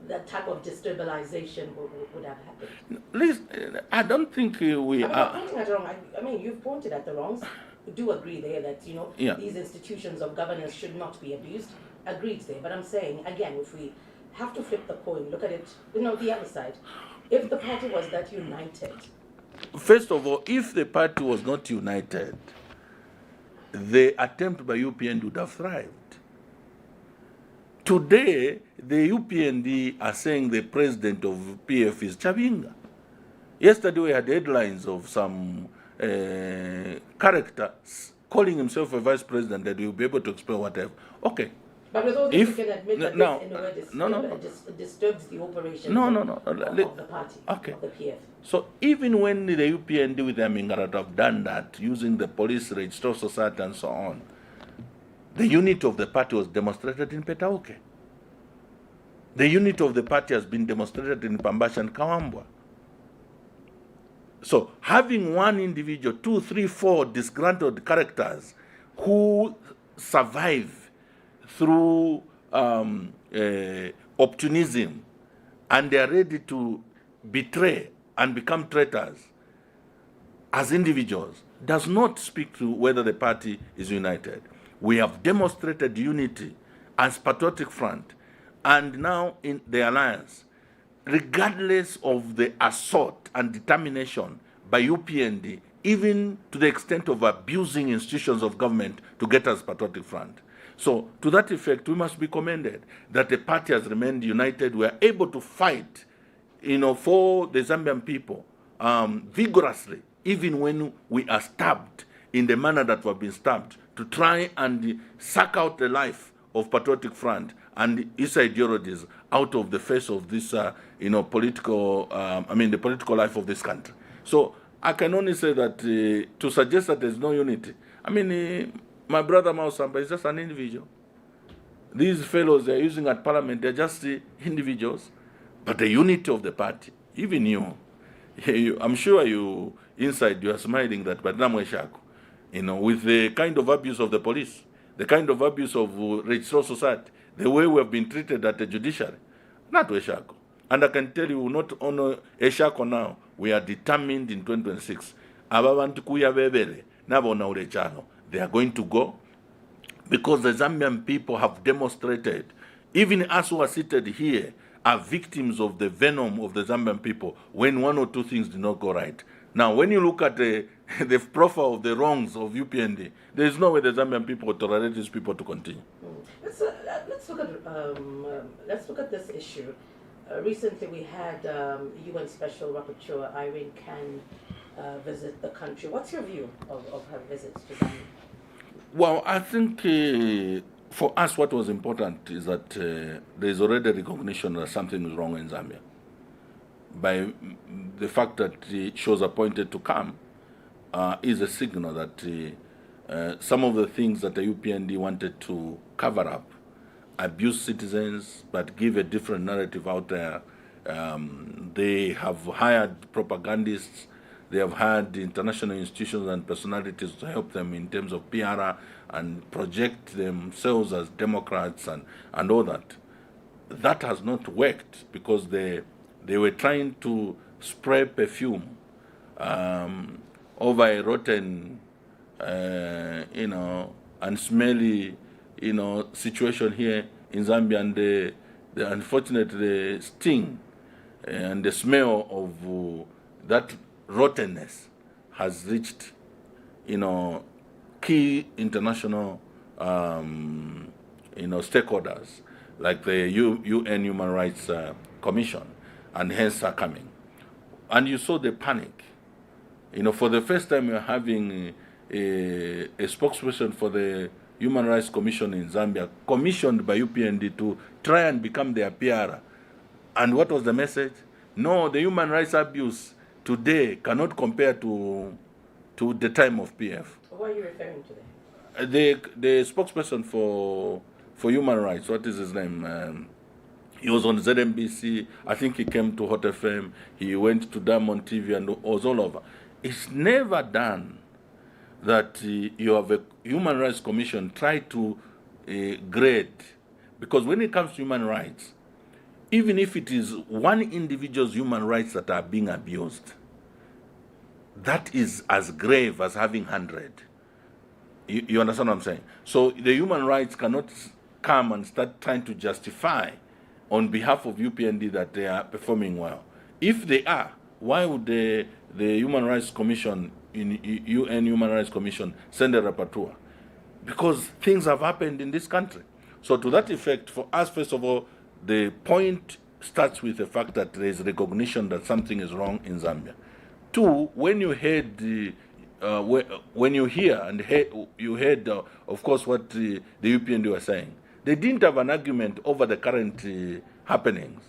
that type of destabilization would have happened? Listen, I don't think we are. I'm pointing at the wrong. I mean, you've pointed at the wrongs. do agree there that, Yeah. these institutions of governance should not be abused. Agreed there. But I'm saying, again, if we have to flip the coin, look at it, the other side. If the party was that united, First of all, if the party was not united, the attempt by UPND would have thrived. Today, the UPND are saying the president of PF is Chabinga. Yesterday, we had headlines of some character calling himself a vice president that will be able to explain whatever. Okay. but with all this, you can admit that no, this in a way no. disturbs the operation No. of the party, Okay. of the PF. So even when the UPND with the Mingarat have done that, using the police, Electoral Society and so on, the unity of the party was demonstrated in Petaoke. The unity of the party has been demonstrated in Pambash and Kawambwa. So having one individual, 2, 3, 4 disgruntled characters who survive through opportunism and they are ready to betray and become traitors as individuals does not speak to whether the party is united. We have demonstrated unity as Patriotic Front and now in the alliance, regardless of the assault and determination by UPND, even to the extent of abusing institutions of government to get us Patriotic Front. So, to that effect, we must be commended that the party has remained united. We are able to fight, for the Zambian people vigorously, even when we are stabbed in the manner that we have been stabbed, to try and suck out the life of Patriotic Front and its ideologies out of the face of this, political, the political life of this country. So I can only say that to suggest that there's no unity, my brother Mausamba is just an individual. These fellows they're using at Parliament, they're just individuals. But the unity of the party, even you, I'm sure you, inside, you are smiling that, but with the kind of abuse of the police, the kind of abuse of Electoral Society, the way we have been treated at the judiciary, not Eshako. And I can tell you, not only Eshako now, we are determined in 2026. They are going to go because the Zambian people have demonstrated, even us who are seated here, are victims of the venom of the Zambian people when one or two things did not go right. Now, when you look at the profile of the wrongs of UPND, there is no way the Zambian people will tolerate these people to continue. Let's look at this issue. Recently, we had UN Special Rapporteur Irene Khan visit the country. What's your view of her visit to Zambia? Well, I think for us, what was important is that there is already recognition that something is wrong in Zambia. By the fact that she was appointed to come is a signal that some of the things that the UPND wanted to cover up, abuse citizens, but give a different narrative out there. They have hired propagandists. They have had international institutions and personalities to help them in terms of PR and project themselves as Democrats and all that. That has not worked because they were trying to spray perfume over a rotten, and smelly, situation here in Zambia, and the unfortunate sting and the smell of that rottenness has reached, key international, stakeholders like the UN Human Rights Commission, and hence are coming. And you saw the panic. For the first time, you're having a spokesperson for the Human Rights Commission in Zambia, commissioned by UPND to try and become their PR. And what was the message? No, the human rights abuse today cannot compare to the time of PF. What are you referring to there? The spokesperson for human rights, what is his name? He was on ZMBC. I think he came to Hot FM. He went to Diamond TV and was all over. It's never done that you have a human rights commission try to grade. Because when it comes to human rights, even if it is one individual's human rights that are being abused, that is as grave as having 100. You understand what I'm saying? So the human rights cannot come and start trying to justify on behalf of UPND that they are performing well. If they are, why would the Human Rights Commission, in UN Human Rights Commission, send a rapporteur? Because things have happened in this country. So to that effect, for us, first of all, the point starts with the fact that there is recognition that something is wrong in Zambia. Two, when you heard when you hear and you heard, of course, what the UPND were saying, they didn't have an argument over the current happenings.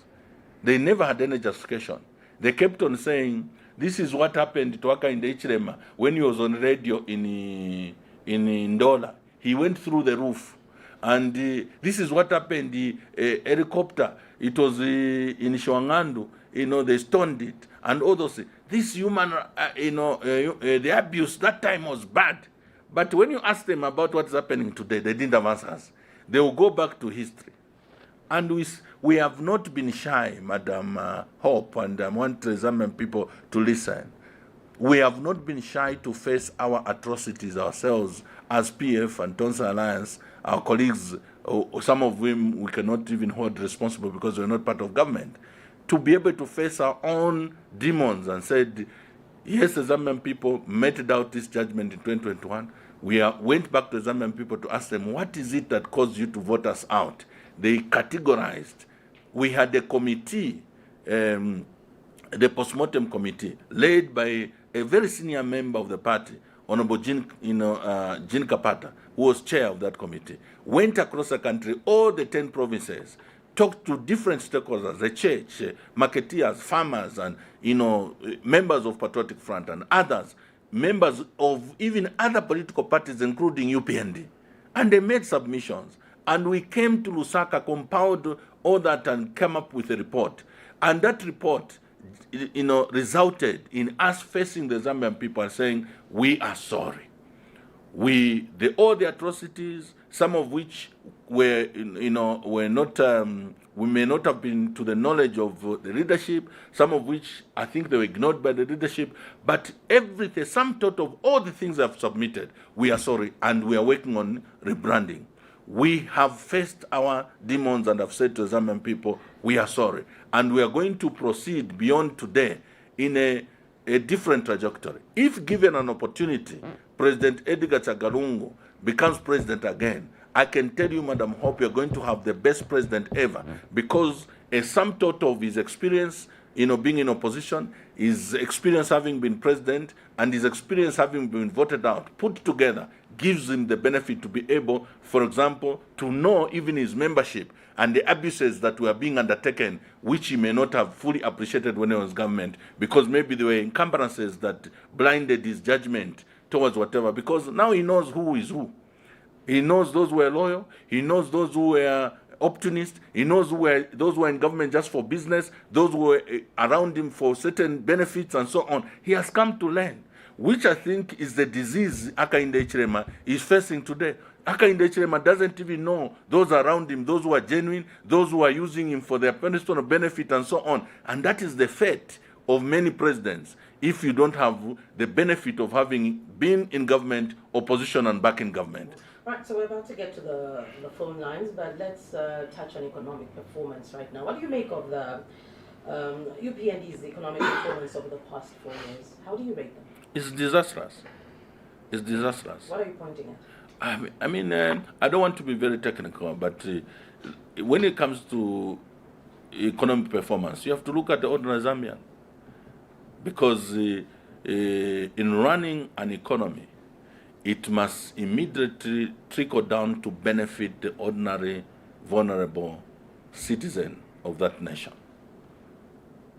They never had any justification. They kept on saying, this is what happened to Hakainde Hichilema when he was on radio in Ndola. He went through the roof. And this is what happened, the helicopter, it was in Shwangandu, they stoned it, and all those things. This human, the abuse that time was bad. But when you ask them about what's happening today, they didn't have answers. They will go back to history. And we have not been shy, Madam Hope, and I want the Zambian people to listen. We have not been shy to face our atrocities ourselves as PF and Tonse Alliance, our colleagues, some of whom we cannot even hold responsible because we're not part of government, to be able to face our own demons and said, yes, the Zambian people meted out this judgment in 2021. We went back to the Zambian people to ask them, what is it that caused you to vote us out? They categorized. We had a committee, the postmortem committee, led by a very senior member of the party, Honorable Jean Kapata, who was chair of that committee, went across the country, all the 10 provinces, talked to different stakeholders, the church, marketeers, farmers, and members of Patriotic Front and others, members of even other political parties, including UPND. And they made submissions. And we came to Lusaka, compiled all that, and came up with a report. And that report, resulted in us facing the Zambian people and saying, we are sorry. All the atrocities, some of which were not, we may not have been to the knowledge of the leadership, some of which I think they were ignored by the leadership, but everything, sum total of all the things I've submitted, we are sorry, and we are working on rebranding. We have faced our demons and have said to the Zambian people, we are sorry. And we are going to proceed beyond today in a different trajectory. If given an opportunity, President Edgar Chagalungu becomes president again, I can tell you, Madam Hope, you're going to have the best president ever, because a sum total of his experience, being in opposition, his experience having been president, and his experience having been voted out, put together, gives him the benefit to be able, for example, to know even his membership and the abuses that were being undertaken, which he may not have fully appreciated when he was government, because maybe there were encumbrances that blinded his judgment towards whatever, because now he knows who is who. He knows those who were loyal, he knows those who were opportunists, he knows those who were in government just for business, those who were around him for certain benefits and so on. He has come to learn, which I think is the disease Hakainde Hichilema is facing today. Hakainde Hichilema doesn't even know those around him, those who are genuine, those who are using him for their personal benefit and so on. And that is the fate of many presidents if you don't have the benefit of having been in government, opposition, and back in government. Right, so we're about to get to the phone lines, but let's touch on economic performance right now. What do you make of the UPND's economic performance over the past 4 years? How do you rate them? It's disastrous. It's disastrous. What are you pointing at? I mean, I don't want to be very technical, but when it comes to economic performance, you have to look at the ordinary Zambian. Because in running an economy, it must immediately trickle down to benefit the ordinary, vulnerable citizen of that nation.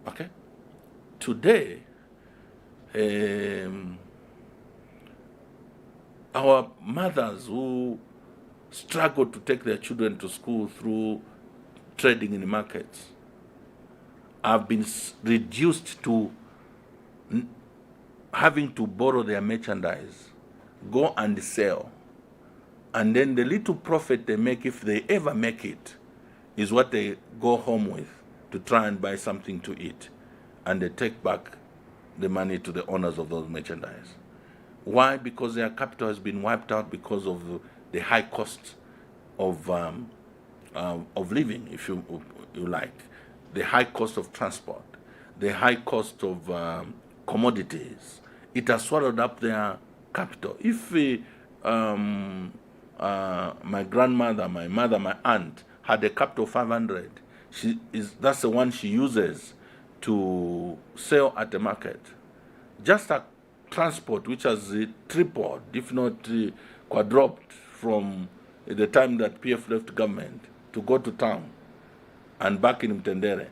Okay? Today, our mothers who struggle to take their children to school through trading in the markets have been reduced to having to borrow their merchandise, go and sell, and then the little profit they make, if they ever make it, is what they go home with to try and buy something to eat, and they take back the money to the owners of those merchandise. Why? Because their capital has been wiped out because of the high cost of living, if you like, the high cost of transport, the high cost of commodities. It has swallowed up their capital. If my grandmother, my mother, my aunt had a capital of 500, that's the one she uses to sell at the market. Just a transport which has tripled, if not quadrupled, from the time that PF left government to go to town and back in Mtendere,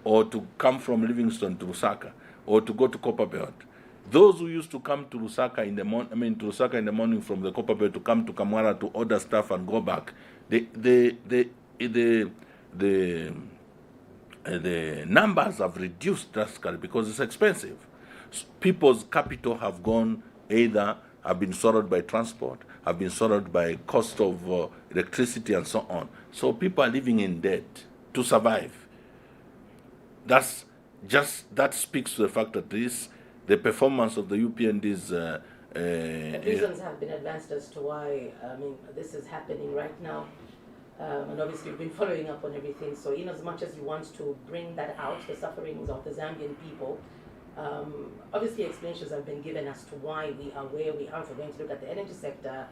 or to come from Livingston to Lusaka, or to go to Copperbelt. Those who used to come to Lusaka in the morning, from the Copperbelt to come to Kamwara to order stuff and go back, the numbers have reduced drastically because it's expensive. People's capital have gone, either have been swallowed by transport, have been swallowed by cost of electricity and so on. So people are living in debt to survive. That speaks to the fact that the performance of the UPND's reasons have been advanced as to why this is happening right now. And obviously we've been following up on everything. So in as much as you want to bring that out, the sufferings of the Zambian people, obviously explanations have been given as to why we are where we are. If we're going to look at the energy sector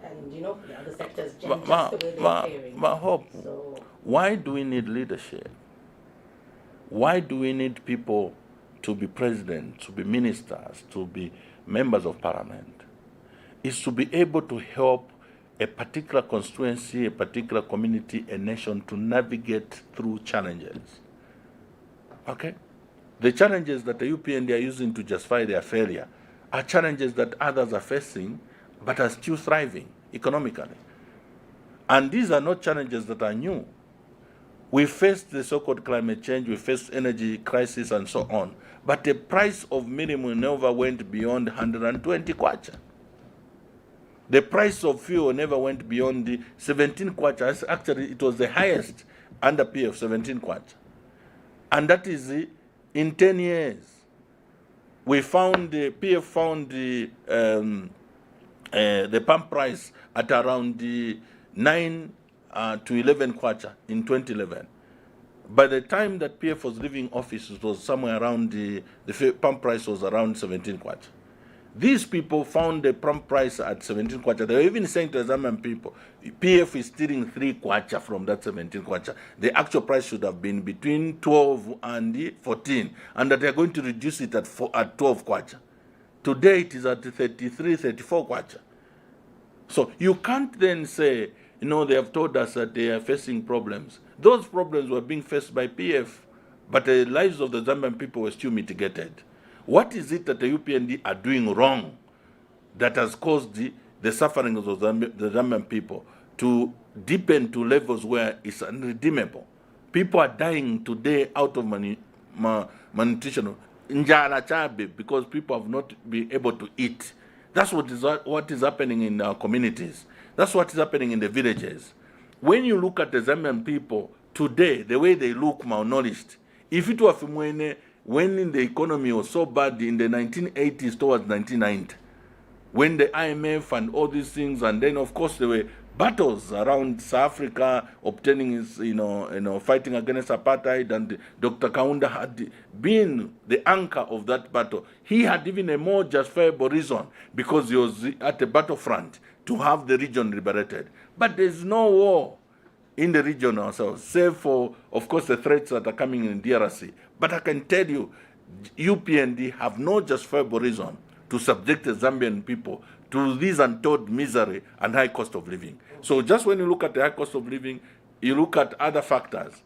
and, the other sectors, just the way they're faring. Hope, why do we need leadership? Why do we need people to be president, to be ministers, to be members of parliament? It's to be able to help a particular constituency, a particular community, a nation to navigate through challenges. Okay? The challenges that the UPND are using to justify their failure are challenges that others are facing but are still thriving economically. And these are not challenges that are new. We faced the so-called climate change, we faced energy crisis and so on. But the price of minimum never went beyond 120 kwacha. The price of fuel never went beyond the 17 kwacha. Actually, it was the highest under PF, 17 kwacha. And that is in 10 years. We found PF found the pump price at around the 9 to 11 kwacha in 2011. By the time that PF was leaving office, it was somewhere around the pump price was around 17 kwacha. These people found the pump price at 17 kwacha. They were even saying to the Zambian people, PF is stealing 3 kwacha from that 17 kwacha. The actual price should have been between 12 and 14, and that they are going to reduce it at 12 kwacha. Today it is at 33, 34 kwacha. So you can't then say, they have told us that they are facing problems. Those problems were being faced by PF, but the lives of the Zambian people were still mitigated. What is it that the UPND are doing wrong that has caused the suffering of the Zambian people to deepen to levels where it's unredeemable? People are dying today out of malnutrition, because people have not been able to eat. That's what is happening in our communities. That's what is happening in the villages. When you look at the Zambian people today, the way they look malnourished, if it were from when the economy was so bad in the 1980s towards 1990, when the IMF and all these things, and then of course there were battles around South Africa obtaining his, fighting against apartheid, and Dr. Kaunda had been the anchor of that battle. He had even a more justifiable reason because he was at the battlefront to have the region liberated. But there's no war in the region ourselves, save for, of course, the threats that are coming in DRC. But I can tell you, UPND have no justifiable reason to subject the Zambian people to this untold misery and high cost of living. So just when you look at the high cost of living, you look at other factors.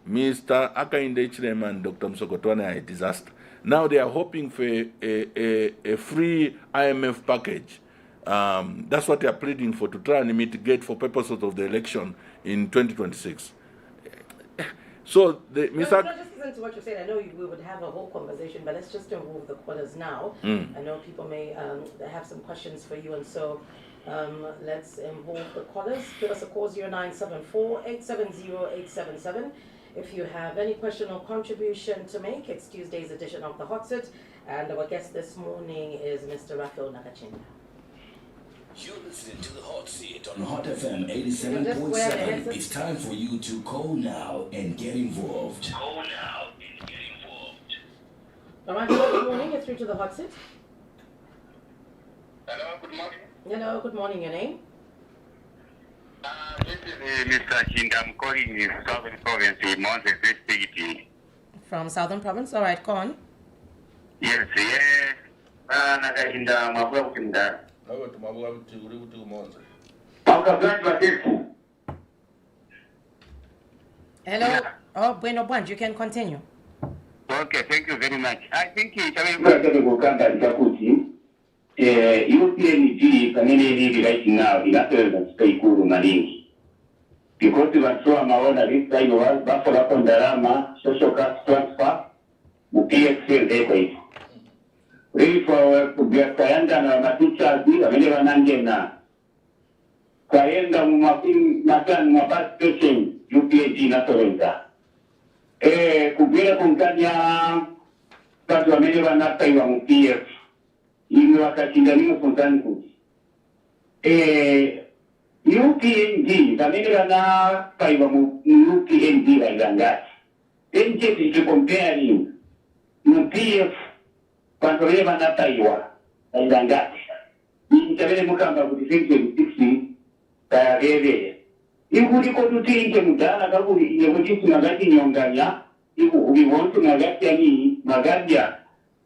Mr. Akainde Ichirema and Dr. Msokotwane are a disaster. Now they are hoping for a free IMF package. That's what they are pleading for, to try and mitigate for purposes of the election in 2026. So, just listen to what you said. I know we would have a whole conversation, but let's just involve the callers now. I know people may have some questions for you, and so let's involve the callers. Give us a call, 0974-870-877. If you have any question or contribution to make, it's Tuesday's edition of the Hot Sit, And our guest this morning is Mr. Raphael Nakachinda. You're listening to the Hot Seat on Hot FM Just wear 87.7. the headset. It's time for you to call now and get involved. All right, good morning. You're through to the hot seat. Hello, good morning. Hello, good morning. Your name? This is Mr. Chinda. I'm calling you Southern Province, Tonse District. From Southern Province. All right, go on. Yes, yes. Nakachinda, Mabwakinda. Nawe tumabwa kuti umonze. Wakablanjwa tefu. Hello. Yeah. Oh, bueno, Bwanj, you can continue. Okay, thank you very much. I think it's very kukamba nitakuti. UPNG kamene right now inapeleka Ikulu Malingi. Because wanatoa maona this time was bafora kwa ndarama social cash transfer PXL kwa hivyo. Really for kuyanda na matichazi wamele wanangena kaenda mabus station UPNG na Toronto. Kubira kumkanya watu wamele wanapaiwa PF ime wakachindaniwa kuntani kuti. UPNG kamene wanapaiwa UPNG wailangati. Then just comparing PF kwanza wale wanapaiwa wailangati. Inchabele mukamba kuti 2060 kayagevele. Ikuli kotuti inche mudala kakuli inye kuti sunagati nyonganya. Ubiwontu magati ya nii magadya.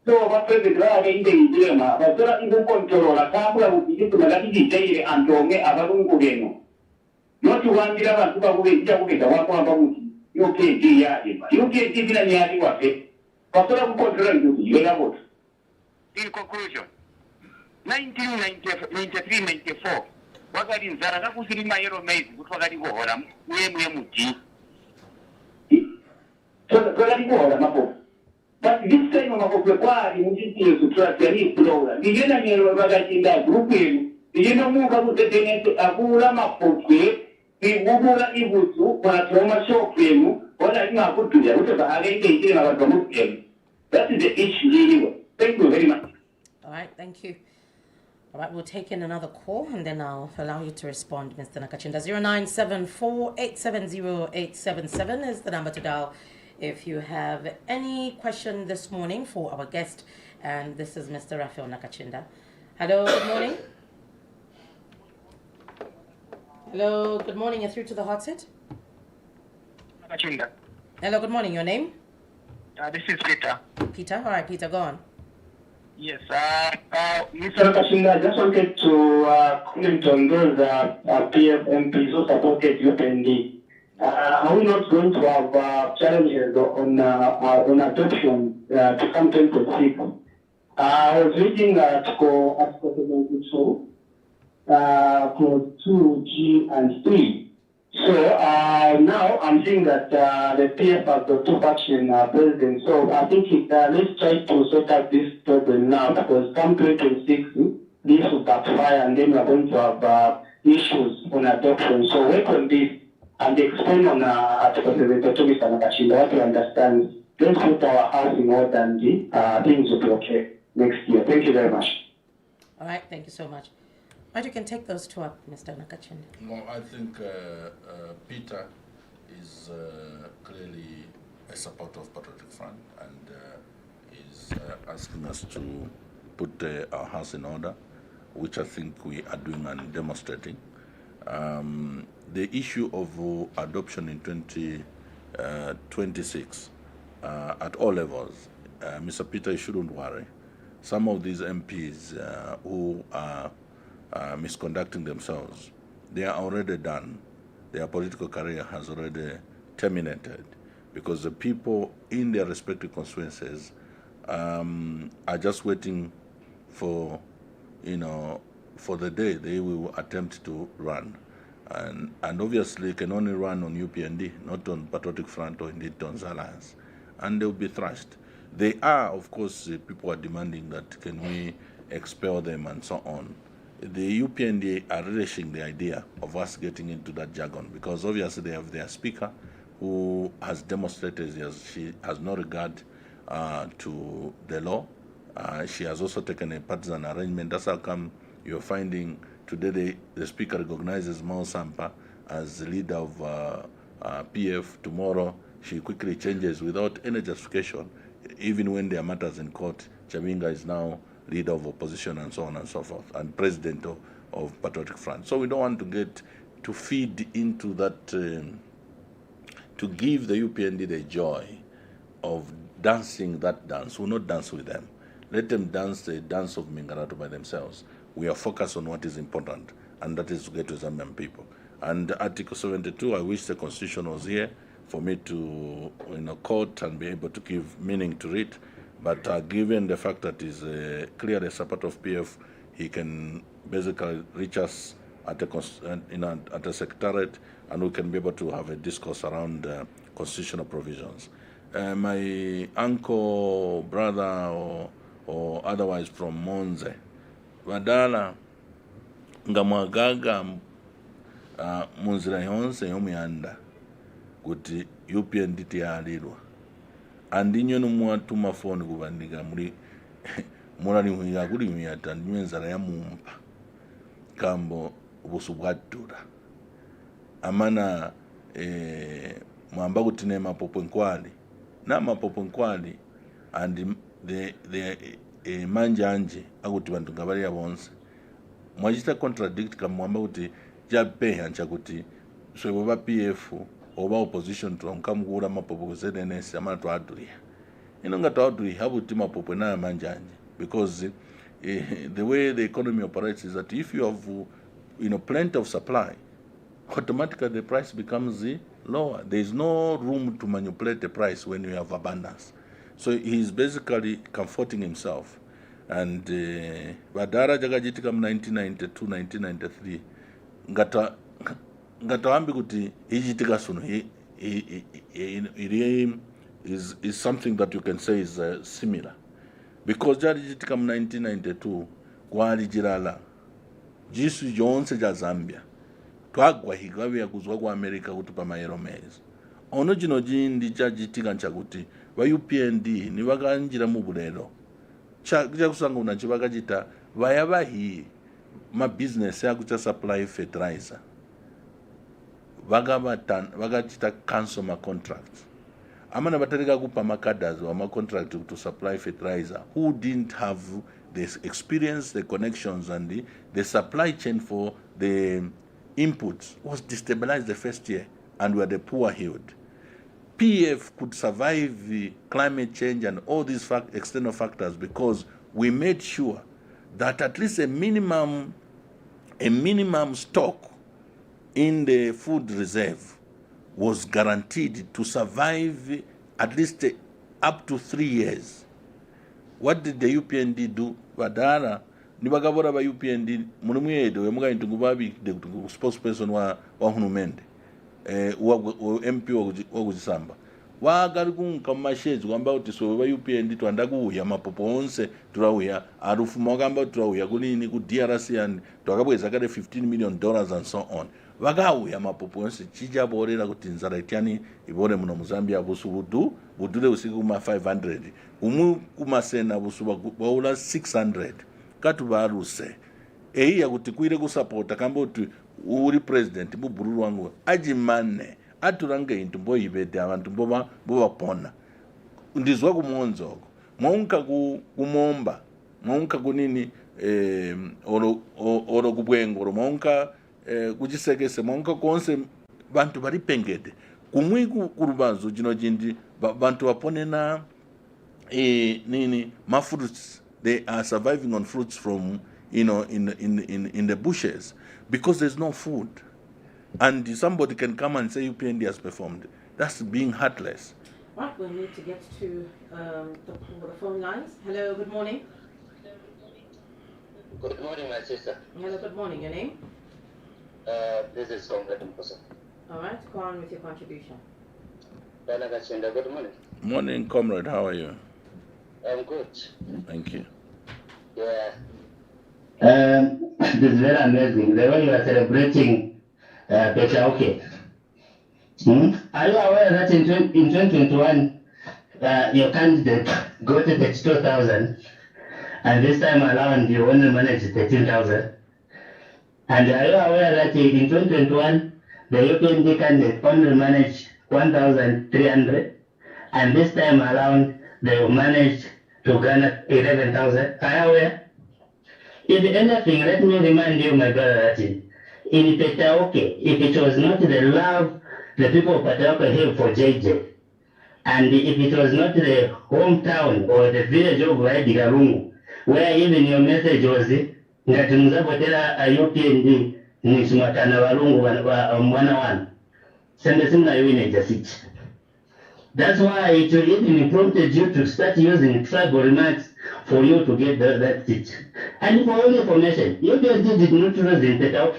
So wapweze grawe inde njema. Wasura ibu kontrola kabula ubijitu magati jitaire antonge abarungu geno. Noti wandira wantuba kube ija kubeta wako ambamuti. UPNG yaje. UPNG vila nyari wafe. Wasura kukontrola njuti. Yela vote. In conclusion, 1993-94, wakati nzara kakusirima yero maize kuti wakati kuhora muye muti. Wakati kuhora mapofu. But this time mapofu kwa mjiti yesu trust ya hii kulola. Nijena nyero wakachinda grupu yenu. Nijena munga kutetenete akula mapofu. Nibubula ibusu wanatoma shofu yenu. Wana ima kutuja. Uteba hagenge ijine wakatomu yenu. That is the issue really. Thank you very much. All right, thank you. All right, we'll take in another call and then I'll allow you to respond, Mr. Nakachinda. 0974-870-877 is the number to dial if you have any question this morning for our guest. And this is Mr. Raphael Nakachinda. Hello, good morning. Hello, good morning. You're through to the hot seat. Nakachinda. Hello, good morning. Your name? This is Peter. Peter. All right, Peter, go on. Yes, Mr. Nakachinda, I just wanted to comment on those PF MPs who supported UPND. Are we not going to have challenges on adoption to come 2026? I was reading Article 72, Clause 2G and 3. So now I'm seeing that the PF has got two faction presidents. So I think let's try to sort out this problem now because come 2026, this will backfire and then we're going to have issues on adoption. So work on this and explain on Article 72, Mr. Nakachinda, what we understand. Let's put our house in order and things will be okay next year. Thank you very much. All right, thank you so much. Right, you can take those two up, Mr. Nakachinda. No, I think Peter is clearly a supporter of Patriotic Front and is asking us to put our house in order, which I think we are doing and demonstrating. The issue of adoption in 2026 at all levels, Mr. Peter, you shouldn't worry. Some of these MPs who are misconducting themselves, they are already done. Their political career has already terminated because the people in their respective constituencies are just waiting for, for the day they will attempt to run. And obviously can only run on UPND, not on Patriotic Front or indeed Tonse Alliance. And they will be thrashed. They are, of course, people are demanding that can we expel them and so on. The UPND are relishing the idea of us getting into that jargon because obviously they have their speaker who has demonstrated she has no regard to the law She has also taken a partisan arrangement. That's how come you're finding today the speaker recognizes Mao Sampa as the leader of PF. Tomorrow, she quickly changes without any justification. Even when there are matters in court, Chavinga is now leader of opposition and so on and so forth, and president of Patriotic Front. So we don't want to get to feed into that, to give the UPND the joy of dancing that dance. We'll not dance with them. Let them dance the dance of Mingarato by themselves. We are focused on what is important, and that is to get to Zambian people. And Article 72, I wish the Constitution was here for me to quote and be able to give meaning to it. But given the fact that he's clearly a support of PF, he can basically reach us at a secretariat, and we can be able to have a discourse around constitutional provisions. My uncle, brother, or otherwise from Monze, Vadala, Ngamwagaga, Munzira yonse yomuyanda, kuti UPND tiyalirwa. Andinyo numwatuma phone kubandiga muri murali huya kuri myata nyenzara ya mumpa kambo busubwatura amana mwamba kuti ne mapopo nkwali na mapopo nkwali and the manjanje akuti bantu ngabali ya bonse mwajita contradict kama mwamba kuti jabe hancha kuti so baba PF oba opposition to nkamukura mapopo ku ZNS amana twadulia inonga twadulia habuti mapopo na manjanje because the way the economy operates is that if you have plenty of supply, automatically the price becomes lower. There is no room to manipulate the price when you have abundance. So he's basically comforting himself. And Badara Jagajitika 1992, 1993, ngata kuti hijitika suno is something that you can say is similar. Because Jagajitika 1992, kwali jirala, jisu jonse ja Zambia, twagwa higawi ya kuzwa kwa Amerika kutupa maero mezi. Ono jino jindi Jagajitika nchakuti, wa UPND ni waka njira mubulelo. Cha kusanga unachi waka jita, wayaba hii, ma business ya kucha supply fertilizer. Waga jita cancel ma contracts. Amana batarika kupa makadas wa ma contract to supply fertilizer who didn't have the experience, the connections, and the supply chain for the inputs was destabilized the first year, and were the poor healed. PF could survive the climate change and all these external factors because we made sure that at least a minimum stock in the food reserve was guaranteed to survive at least up to 3 years. What did the UPND do? Badara nibagabora ba UPND munumwedo emuga intungubabi the spokesperson wa hunumende MP wa kuzisamba wagari kamashezi kwamba uti so ba UPND twandakuya mapopo onse turauya arufu mogamba turauya kulini ku DRC and twakabweza kale $15 million and so on. Wagauya mapopo onse chijaborera kuti nzara ityani ibore muno Mozambia busubudu budule usiku ma 500 umu kumasena busuba baula 600 katu baruse ya kuti kuire kusupporta kamba uti uri president buburu wangu ajimane aturange into boyibede abantu boba pona ndizwa kumonzo monka kumomba monka kunini oro kubwengo monka kuchisekese monka konse bantu bari pengede kumwiku kurubanzo jino jindi bantu waponena nini ma fruits. They are surviving on fruits from in the bushes because there's no food, and somebody can come and say UPND has performed. That's being heartless. Right, we'll need to get to the phone lines. Hello, good morning. Good morning, my sister. Hello, good morning. Your name? This is Comrade Mposa. All right, go on with your contribution. Nakachinda, good morning. Morning, comrade. How are you? I'm good. Thank you. Yeah. This is very amazing. The way you are celebrating okay. Are you aware that in 2021, your candidate got 32,000 and this time around you only managed 13,000. And are you aware that in 2021, the UPND candidate only managed 1,300, and this time around they managed to garner 11,000? Are you aware? If anything, let me remind you, my brother, that in Petaoke, if it was not the love the people of Petaoke have for JJ, and if it was not the hometown or the village of Waidigarungu, where even your message was ngati muzabotera UPND nishimatana walungu mwana wana, sende simna yuine jasiti. That's why it even prompted you to start using tribal remarks for you to get that seat. And for your information, UPND did not lose in Petaoke.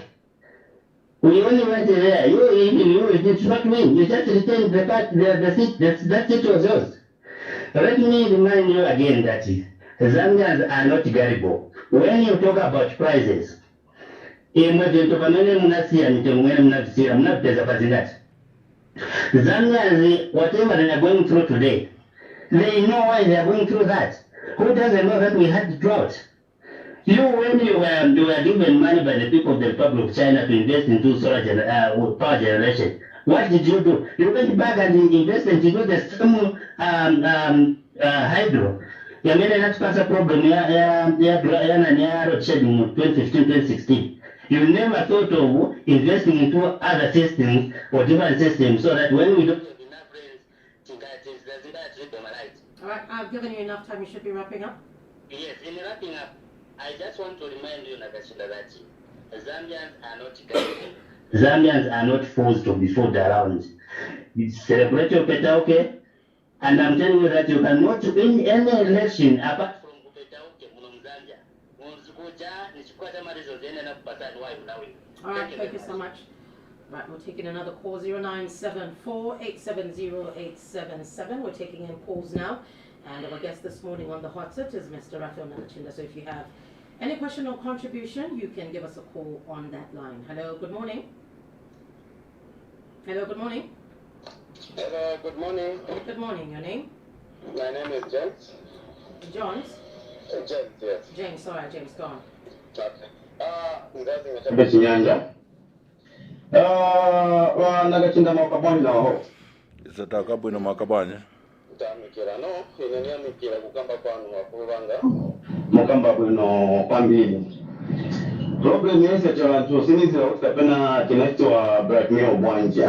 We only went there. You did not win. You just retained the seat. That seat was yours. Let me remind you again that Zambians are not gullible. When you talk about prices, Zambians, whatever they are going through today, they know why they are going through that. Who doesn't know that we had drought? You, when you were given money by the people of the Republic of China to invest into solar power generation, what did you do? You went back and invested into the same hydro. You made a particular problem road shedding in 2015-2016. You never thought of investing into other systems or different systems so that when we don't have enough rains, All right, I've given you enough time. You should be wrapping up. Yes, in wrapping up, I just want to remind you, Nakachinda, that Zambians are not gullible. Zambians are not forced to be fooled around. You celebrate your Petaoke, and I'm telling you that you cannot win any election apart from Petaoke, Zambia. All right, thank you so much. Right, we're taking another call, 0974-870-877. We're taking in calls now. And our guest this morning on the hot seat is Mr. Raphael Nakachinda. So if you have any question or contribution, you can give us a call on that line. Hello, good morning. Hello, good morning. Hello, good morning. Good morning. Your name? My name is James. Jones? James, yes. James, all right, James, go on. Okay. Bechinyanja. Nakachinda mwakabwani waho. Isataka bwino mwakabwani. Tamikira no, inanyamikira kukamba kwanu wakubanga. Mukamba bwino kwambiri. Problem yese chalantu sinizira kutapena kinachwa blackmail bwanji.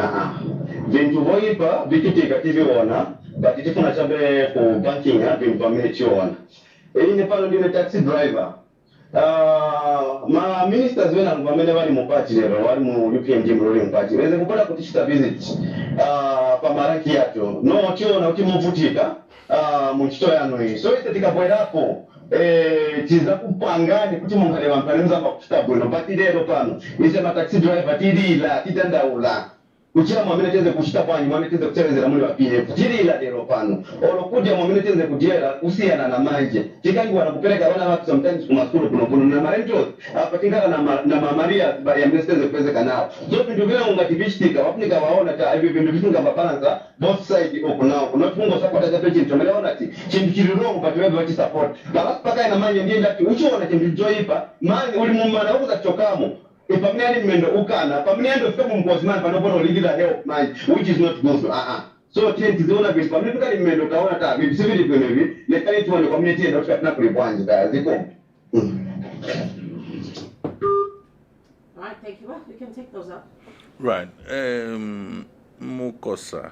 Vintu voipa vikitika tiviona, bakitifuna chabe ku banking vintu vaminichiona. Ili nepano ndine taxi driver. Ma ministers wena vamene vali mupati lero wali mu UPND mroli mupati weze kukola kutishita visit pamaranki yacho no chiona kuti muvutika muchito yanu iyi so ite tikabwerako tiza kupangani kuti mungale vampani muzamba kuchita bwino pati lero pano ise ma taxi driver tilila titandaula kuchira mwamene tenze kuchita panyi mwamene tenze kucherezera muli wapine kuchirila lero pano olokudia mwamene tenze kujera usiyana na manje tikangi wanakupeleka wana watu sometimes kumaskulu kuno na marentos hapa tingana na mamaria ya mwese tenze kupezeka nao so pindu vile ungativishitika wapunika waona ta hivi pindu vitunga mabalanza both side oku nao kuna fungo support ya pechi ntomeleona ti chindu chirirongo pati webe wachi support balasi paka ina manje ndiye ndaki uchiona chindu joipa manje uli mumana huku za chokamo Pamini mendo ukana, pamini ndo fika mkwazimani panopono ligida help man, which is not good. So tienti zona visi, pamini fika ni mendo kaona ta, vipi sivili kwenye hivi, letani tuwa ni community ndo fika kulibwanji kaya, ziko. Alright, thank you. Well, you can take those up. Right. Mukosa.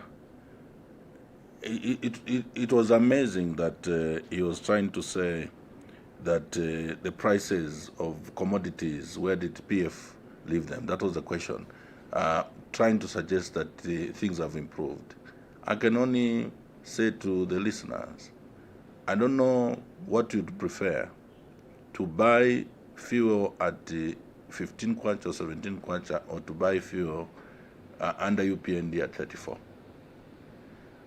It was amazing that he was trying to say that the prices of commodities, where did PF leave them? That was the question. Trying to suggest that things have improved. I can only say to the listeners, I don't know what you'd prefer, to buy fuel at 15 kwacha or 17 kwacha, or to buy fuel under UPND at 34.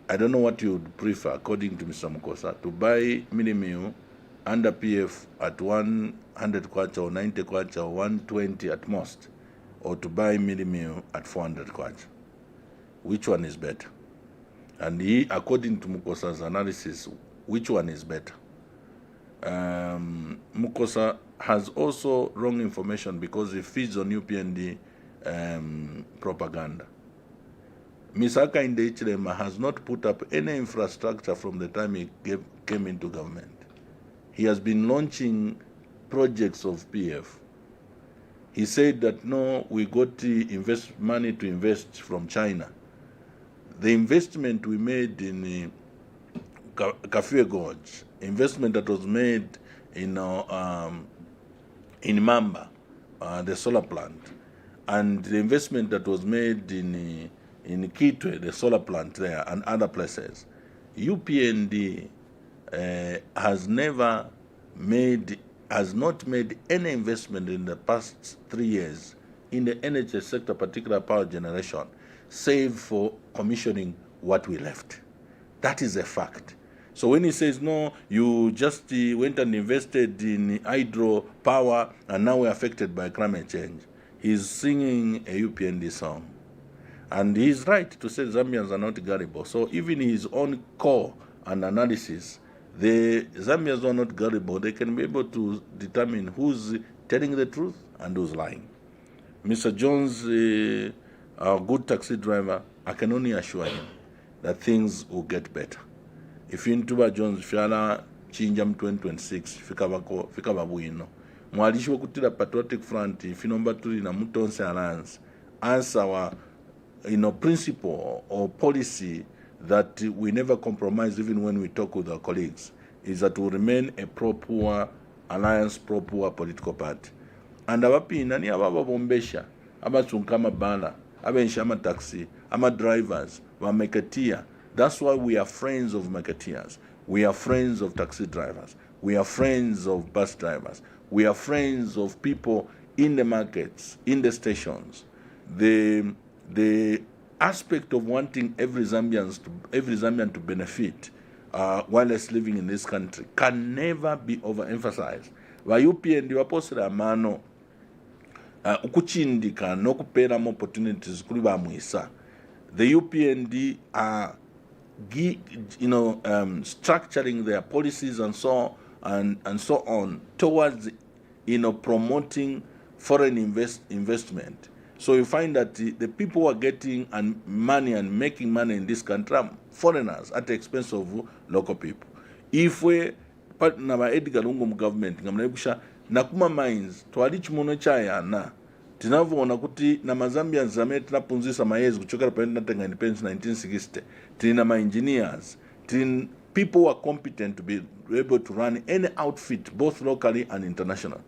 I don't know what you'd prefer, according to Mr. Mukosa, to buy mini-meal under PF at 100 kwacha or 90 kwacha or 120 at most, or to buy mini-meal at 400 kwacha. Which one is better? And he, according to Mukosa's analysis, which one is better? Mukosa has also wrong information because he feeds on UPND propaganda. Mr. Hakainde Hichilema has not put up any infrastructure from the time he came into government. He has been launching projects of PF. He said that no, we got money to invest from China. The investment we made in Kafue Gorge, investment that was made in Mamba, the solar plant, and the investment that was made in Kitwe, the solar plant there, and other places, UPND has not made any investment in the past 3 years in the NHS sector, particular power generation, save for commissioning what we left. That is a fact. So when he says, no, you just went and invested in hydro power and now we're affected by climate change, he's singing a UPND song. And he's right to say Zambians are not gullible. So even his own core and analysis, the Zambians are not gullible. They can be able to determine who's telling the truth and who's lying. Mr. Jones, our good taxi driver, I can only assure him that things will get better. If you Ntuba Jones fiala chinjam 2026 fikaba bwino mwalishi wokutira Patriotic Front finomba tuli na Tonse Alliance answer our principle or policy that we never compromise even when we talk with our colleagues is that we remain a pro-poor alliance, pro-poor political party. And abapina ni ababa bombesha abatsunkama bana abenshama taxi ama drivers wa Makatia. That's why we are friends of Makatias. We are friends of taxi drivers. We are friends of bus drivers. We are friends of people in the markets, in the stations. The aspect of wanting every Zambian to benefit whilst living in this country can never be overemphasized. UPND waposera mano ukuchindika nokupera opportunities kuli bamwisa. The UPND are structuring their policies and so on towards promoting foreign investment. So you find that the people who are getting money and making money in this country are foreigners at the expense of local people. If we partner with Edgar Lungu government, nakuma mines twali chimono chaya na tinavyoona kuti na Mazambians zamene tinapunzisa mayezi kuchokera pamene tinatenga independence 1960, tina ma engineers, people who are competent to be able to run any outfit both locally and international.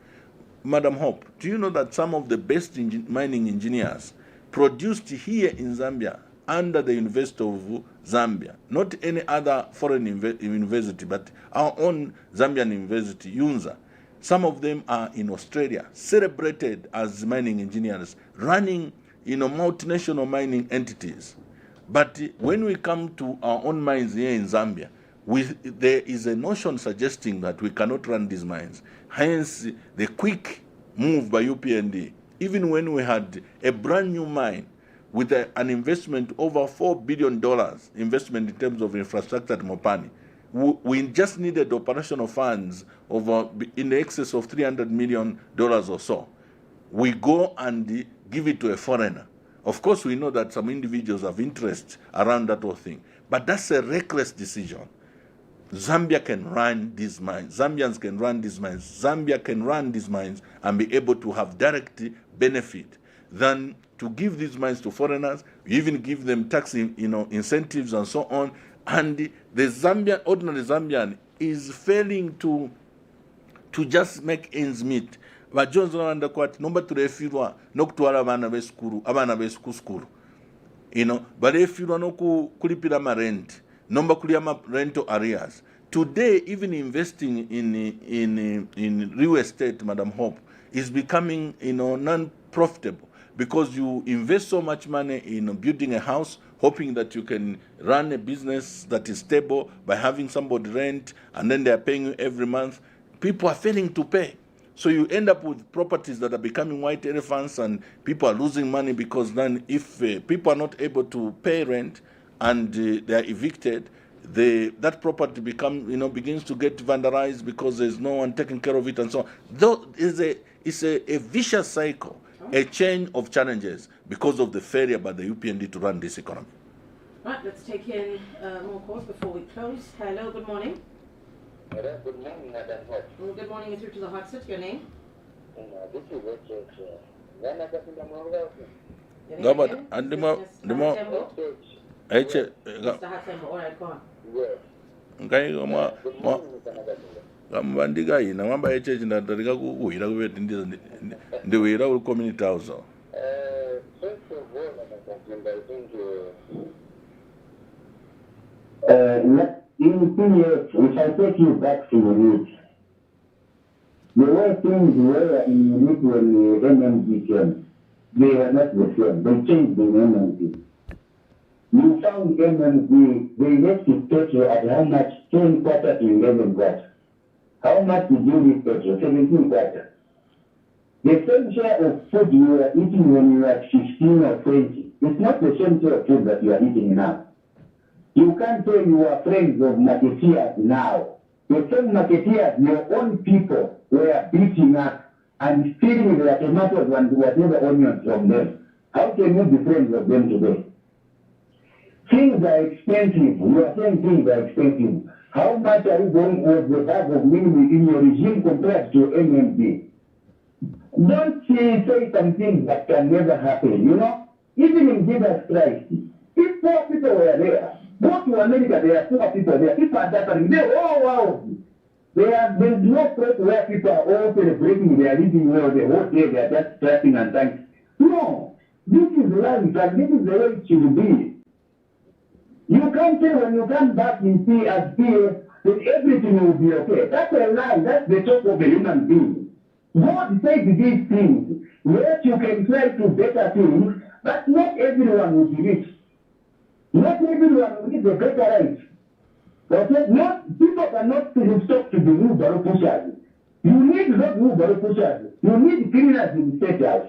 Madam Hope, do you know that some of the best mining engineers produced here in Zambia under the University of Zambia, not any other foreign university, but our own Zambian university, UNZA. Some of them are in Australia, celebrated as mining engineers, running multinational mining entities. But when we come to our own mines here in Zambia, there is a notion suggesting that we cannot run these mines. Hence, the quick move by UPND, even when we had a brand new mine with an investment over $4 billion investment in terms of infrastructure at Mopani, we just needed operational funds in the excess of $300 million or so. We go and give it to a foreigner. Of course, we know that some individuals have interest around that whole thing, but that's a reckless decision. Zambia can run these mines. Zambians can run these mines. Zambia can run these mines and be able to have direct benefit than to give these mines to foreigners, even give them tax incentives and so on. And the ordinary Zambian is failing to just make ends meet. But John's not quite number to the fuel, not to Abana school. But if you are no kulipira rent, number kuliyama rental areas. Today, even investing in real estate, Madam Hope, is becoming non-profitable because you invest so much money in building a house, hoping that you can run a business that is stable by having somebody rent, and then they are paying you every month. People are failing to pay. So you end up with properties that are becoming white elephants, and people are losing money because then if people are not able to pay rent and they are evicted, that property begins to get vandalized because there's no one taking care of it and so on. Though it's a vicious cycle, a chain of challenges because of the failure by the UPND to run this economy. Right, let's take in more calls before we close. Hello, good morning. Hello, good morning, Madam Hope. Well, good morning, you're through to the hot seat. Your name? This is Raphael Nakachinda. Your name Gabat, again? and Mr. Hatembo? Mr. Hatembo, all right, go on. Yes. Ngai Good morning, Mr. Nakachinda. gambandiga ina mamba echechi ndatarika kukuhira kuveti ndiwira uri community house. First of all, Nakachinda, I think in 2 years, we shall take you back to your roots. The way things were in unit when the MMD came, they were not the same. They changed in MMD. You found MMD, they left the petrol at how much? 10 quarter to 11 quarter. How much did you read petrol? 17 quarter. The same share of food you were eating when you were at 15 or 20, it's not the same share of food that you are eating now. You can't say you are friends of marketeers now. The same marketeers, your own people, were beating up and stealing their tomatoes and whatever onions from them. How can you be friends of them today? Things are expensive. You are saying things are expensive. How much are you going with the bag of minimum in your regime compared to MMD? Don't say some things that can never happen. Even in Jesus Christ, if poor people were there, go to America, there are poor people there. People are suffering. Wow. There's no place where people are all celebrating their living well the whole day. They are just clapping and thanking. No, this is life, and this is the way it should be. You can't say when you come back in as PF that everything will be okay. That's a lie. That's the talk of a human being. God said these things. Yes, you can try to better things, but not everyone will be rich. Not everyone will get the better right. Okay? People cannot stop to be wheelbarrow pushers. You need not wheelbarrow pushers. You need cleaners in the state house.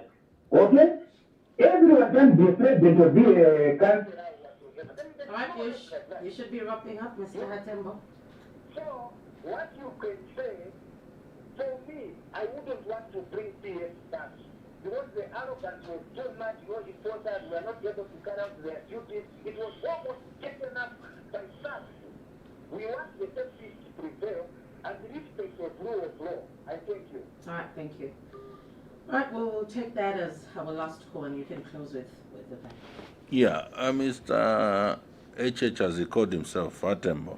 Okay? Everyone can be a president or be a councillor. All right, you should be wrapping up, Mr. Hatembo. so, what you can say, for me, I wouldn't want to bring PS back. Because the arrogance was too much, because the reporters were not able to carry out their duties. It was almost taken up by SARS. We want the justice to prevail and the respect of rule of law. I thank you. All right, thank you. All right, we'll take that as our last call, and you can close with the bank. Yeah, Mr. HH, as he called himself, Hatembo.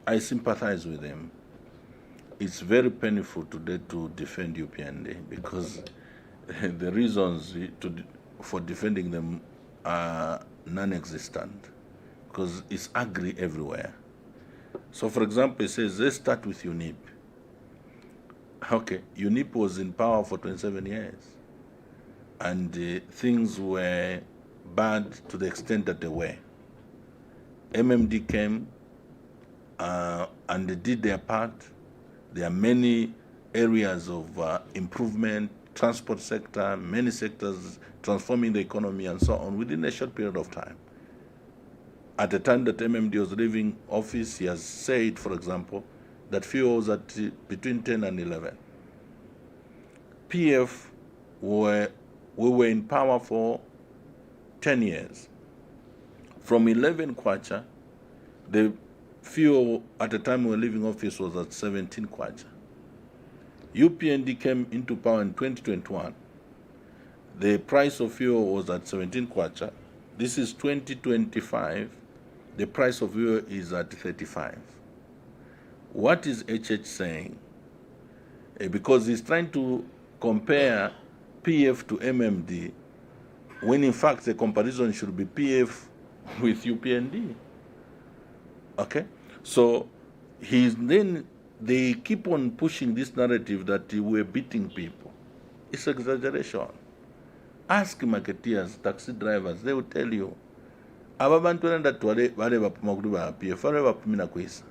I sympathize with him. It's very painful today to defend UPND because the reasons for defending them are non-existent because it's ugly everywhere. So, for example, it says, let's start with UNIP. Okay, UNIP was in power for 27 years. And things were bad to the extent that they were. MMD came and they did their part. There are many areas of improvement, transport sector, many sectors transforming the economy and so on within a short period of time. At the time that MMD was leaving office, he has said, for example, that fuel was at between 10 and 11. PF we were in power for 10 years. From 11 kwacha, the fuel at the time we were leaving office was at 17 kwacha. UPND came into power in 2021. The price of fuel was at 17 kwacha. This is 2025. The price of fuel is at 35. What is HH saying? Because he's trying to compare PF to MMD, when in fact the comparison should be PF with UPND. Okay? So they keep on pushing this narrative that we're beating people. It's exaggeration. Ask marketeers, taxi drivers, they will tell you. Aba bantu that wale bapuma kuli ba PF wale bapumina kwisa.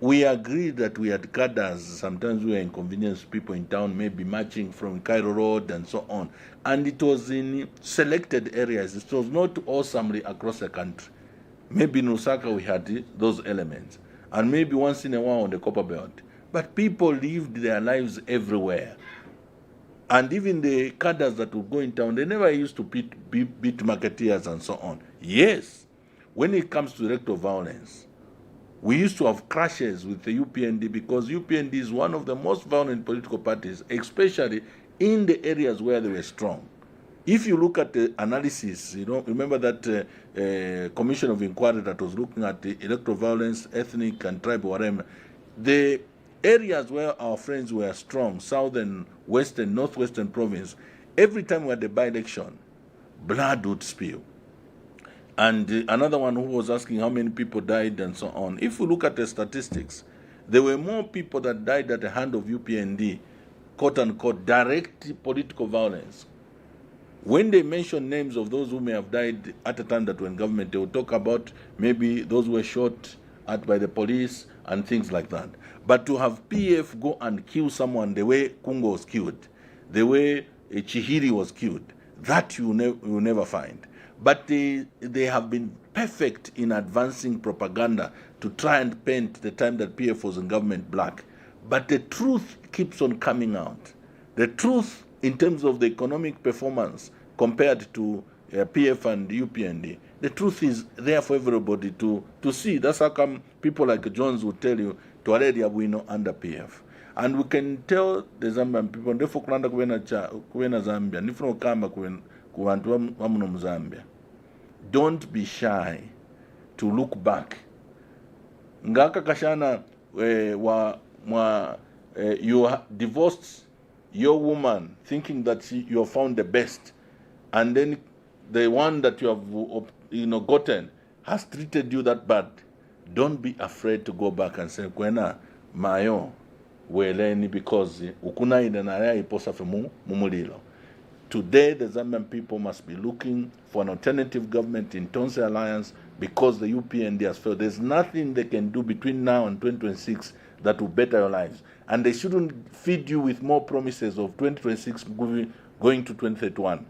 we agreed that we had cadres. Sometimes we were inconvenienced people in town, maybe marching from Cairo Road and so on. And it was in selected areas. It was not awesomely across the country. Maybe in Osaka we had those elements. And maybe once in a while on the Copper Belt. But people lived their lives everywhere. And even the cadres that would go in town, they never used to beat marketeers and so on. Yes, when it comes to electoral violence, we used to have clashes with the UPND because UPND is one of the most violent political parties, especially in the areas where they were strong. If you look at the analysis, remember that commission of inquiry that was looking at the electoral violence, ethnic and tribal, whatever, the areas where our friends were strong, southern, western, northwestern province, every time we had the by-election, blood would spill. And another one who was asking how many people died and so on. If you look at the statistics, there were more people that died at the hand of UPND, quote unquote, direct political violence. When they mention names of those who may have died at the time that were in government, they will talk about maybe those who were shot at by the police and things like that. But to have PF go and kill someone the way Kungo was killed, the way Chihiri was killed, that you will never find. But they have been perfect in advancing propaganda to try and paint the time that PF was in government black. But the truth keeps on coming out. The truth in terms of the economic performance compared to PF and UPND, the truth is there for everybody to see. That's how come people like Jones will tell you, to already we know under PF. And we can tell the Zambian people, ndefo kulanda kuwena Zambia, nifuna ukamba kuwantu wamuno Mzambia. Don't be shy to look back. Ngaka kashana you divorced your woman thinking that you have found the best, and then the one that you have gotten has treated you that bad. Don't be afraid to go back and say kwena mayo weleni because ukuna idanaya iposa femu mumulilo. Today, the Zambian people must be looking for an alternative government in Tonse Alliance because the UPND has failed. There's nothing they can do between now and 2026 that will better your lives. And they shouldn't feed you with more promises of 2026 going to 2031.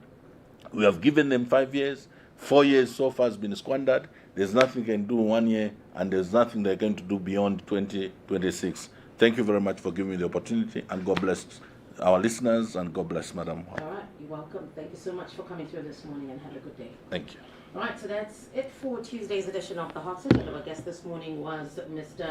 We have given them 5 years. 4 years so far has been squandered. There's nothing they can do in 1 year, and there's nothing they're going to do beyond 2026. Thank you very much for giving me the opportunity, and God bless our listeners, and God bless Madam. All right, you're welcome. Thank you so much for coming through this morning, and have a good day. Thank you. All right, so that's it for Tuesday's edition of The Hot Seat. Our guest this morning was Mr.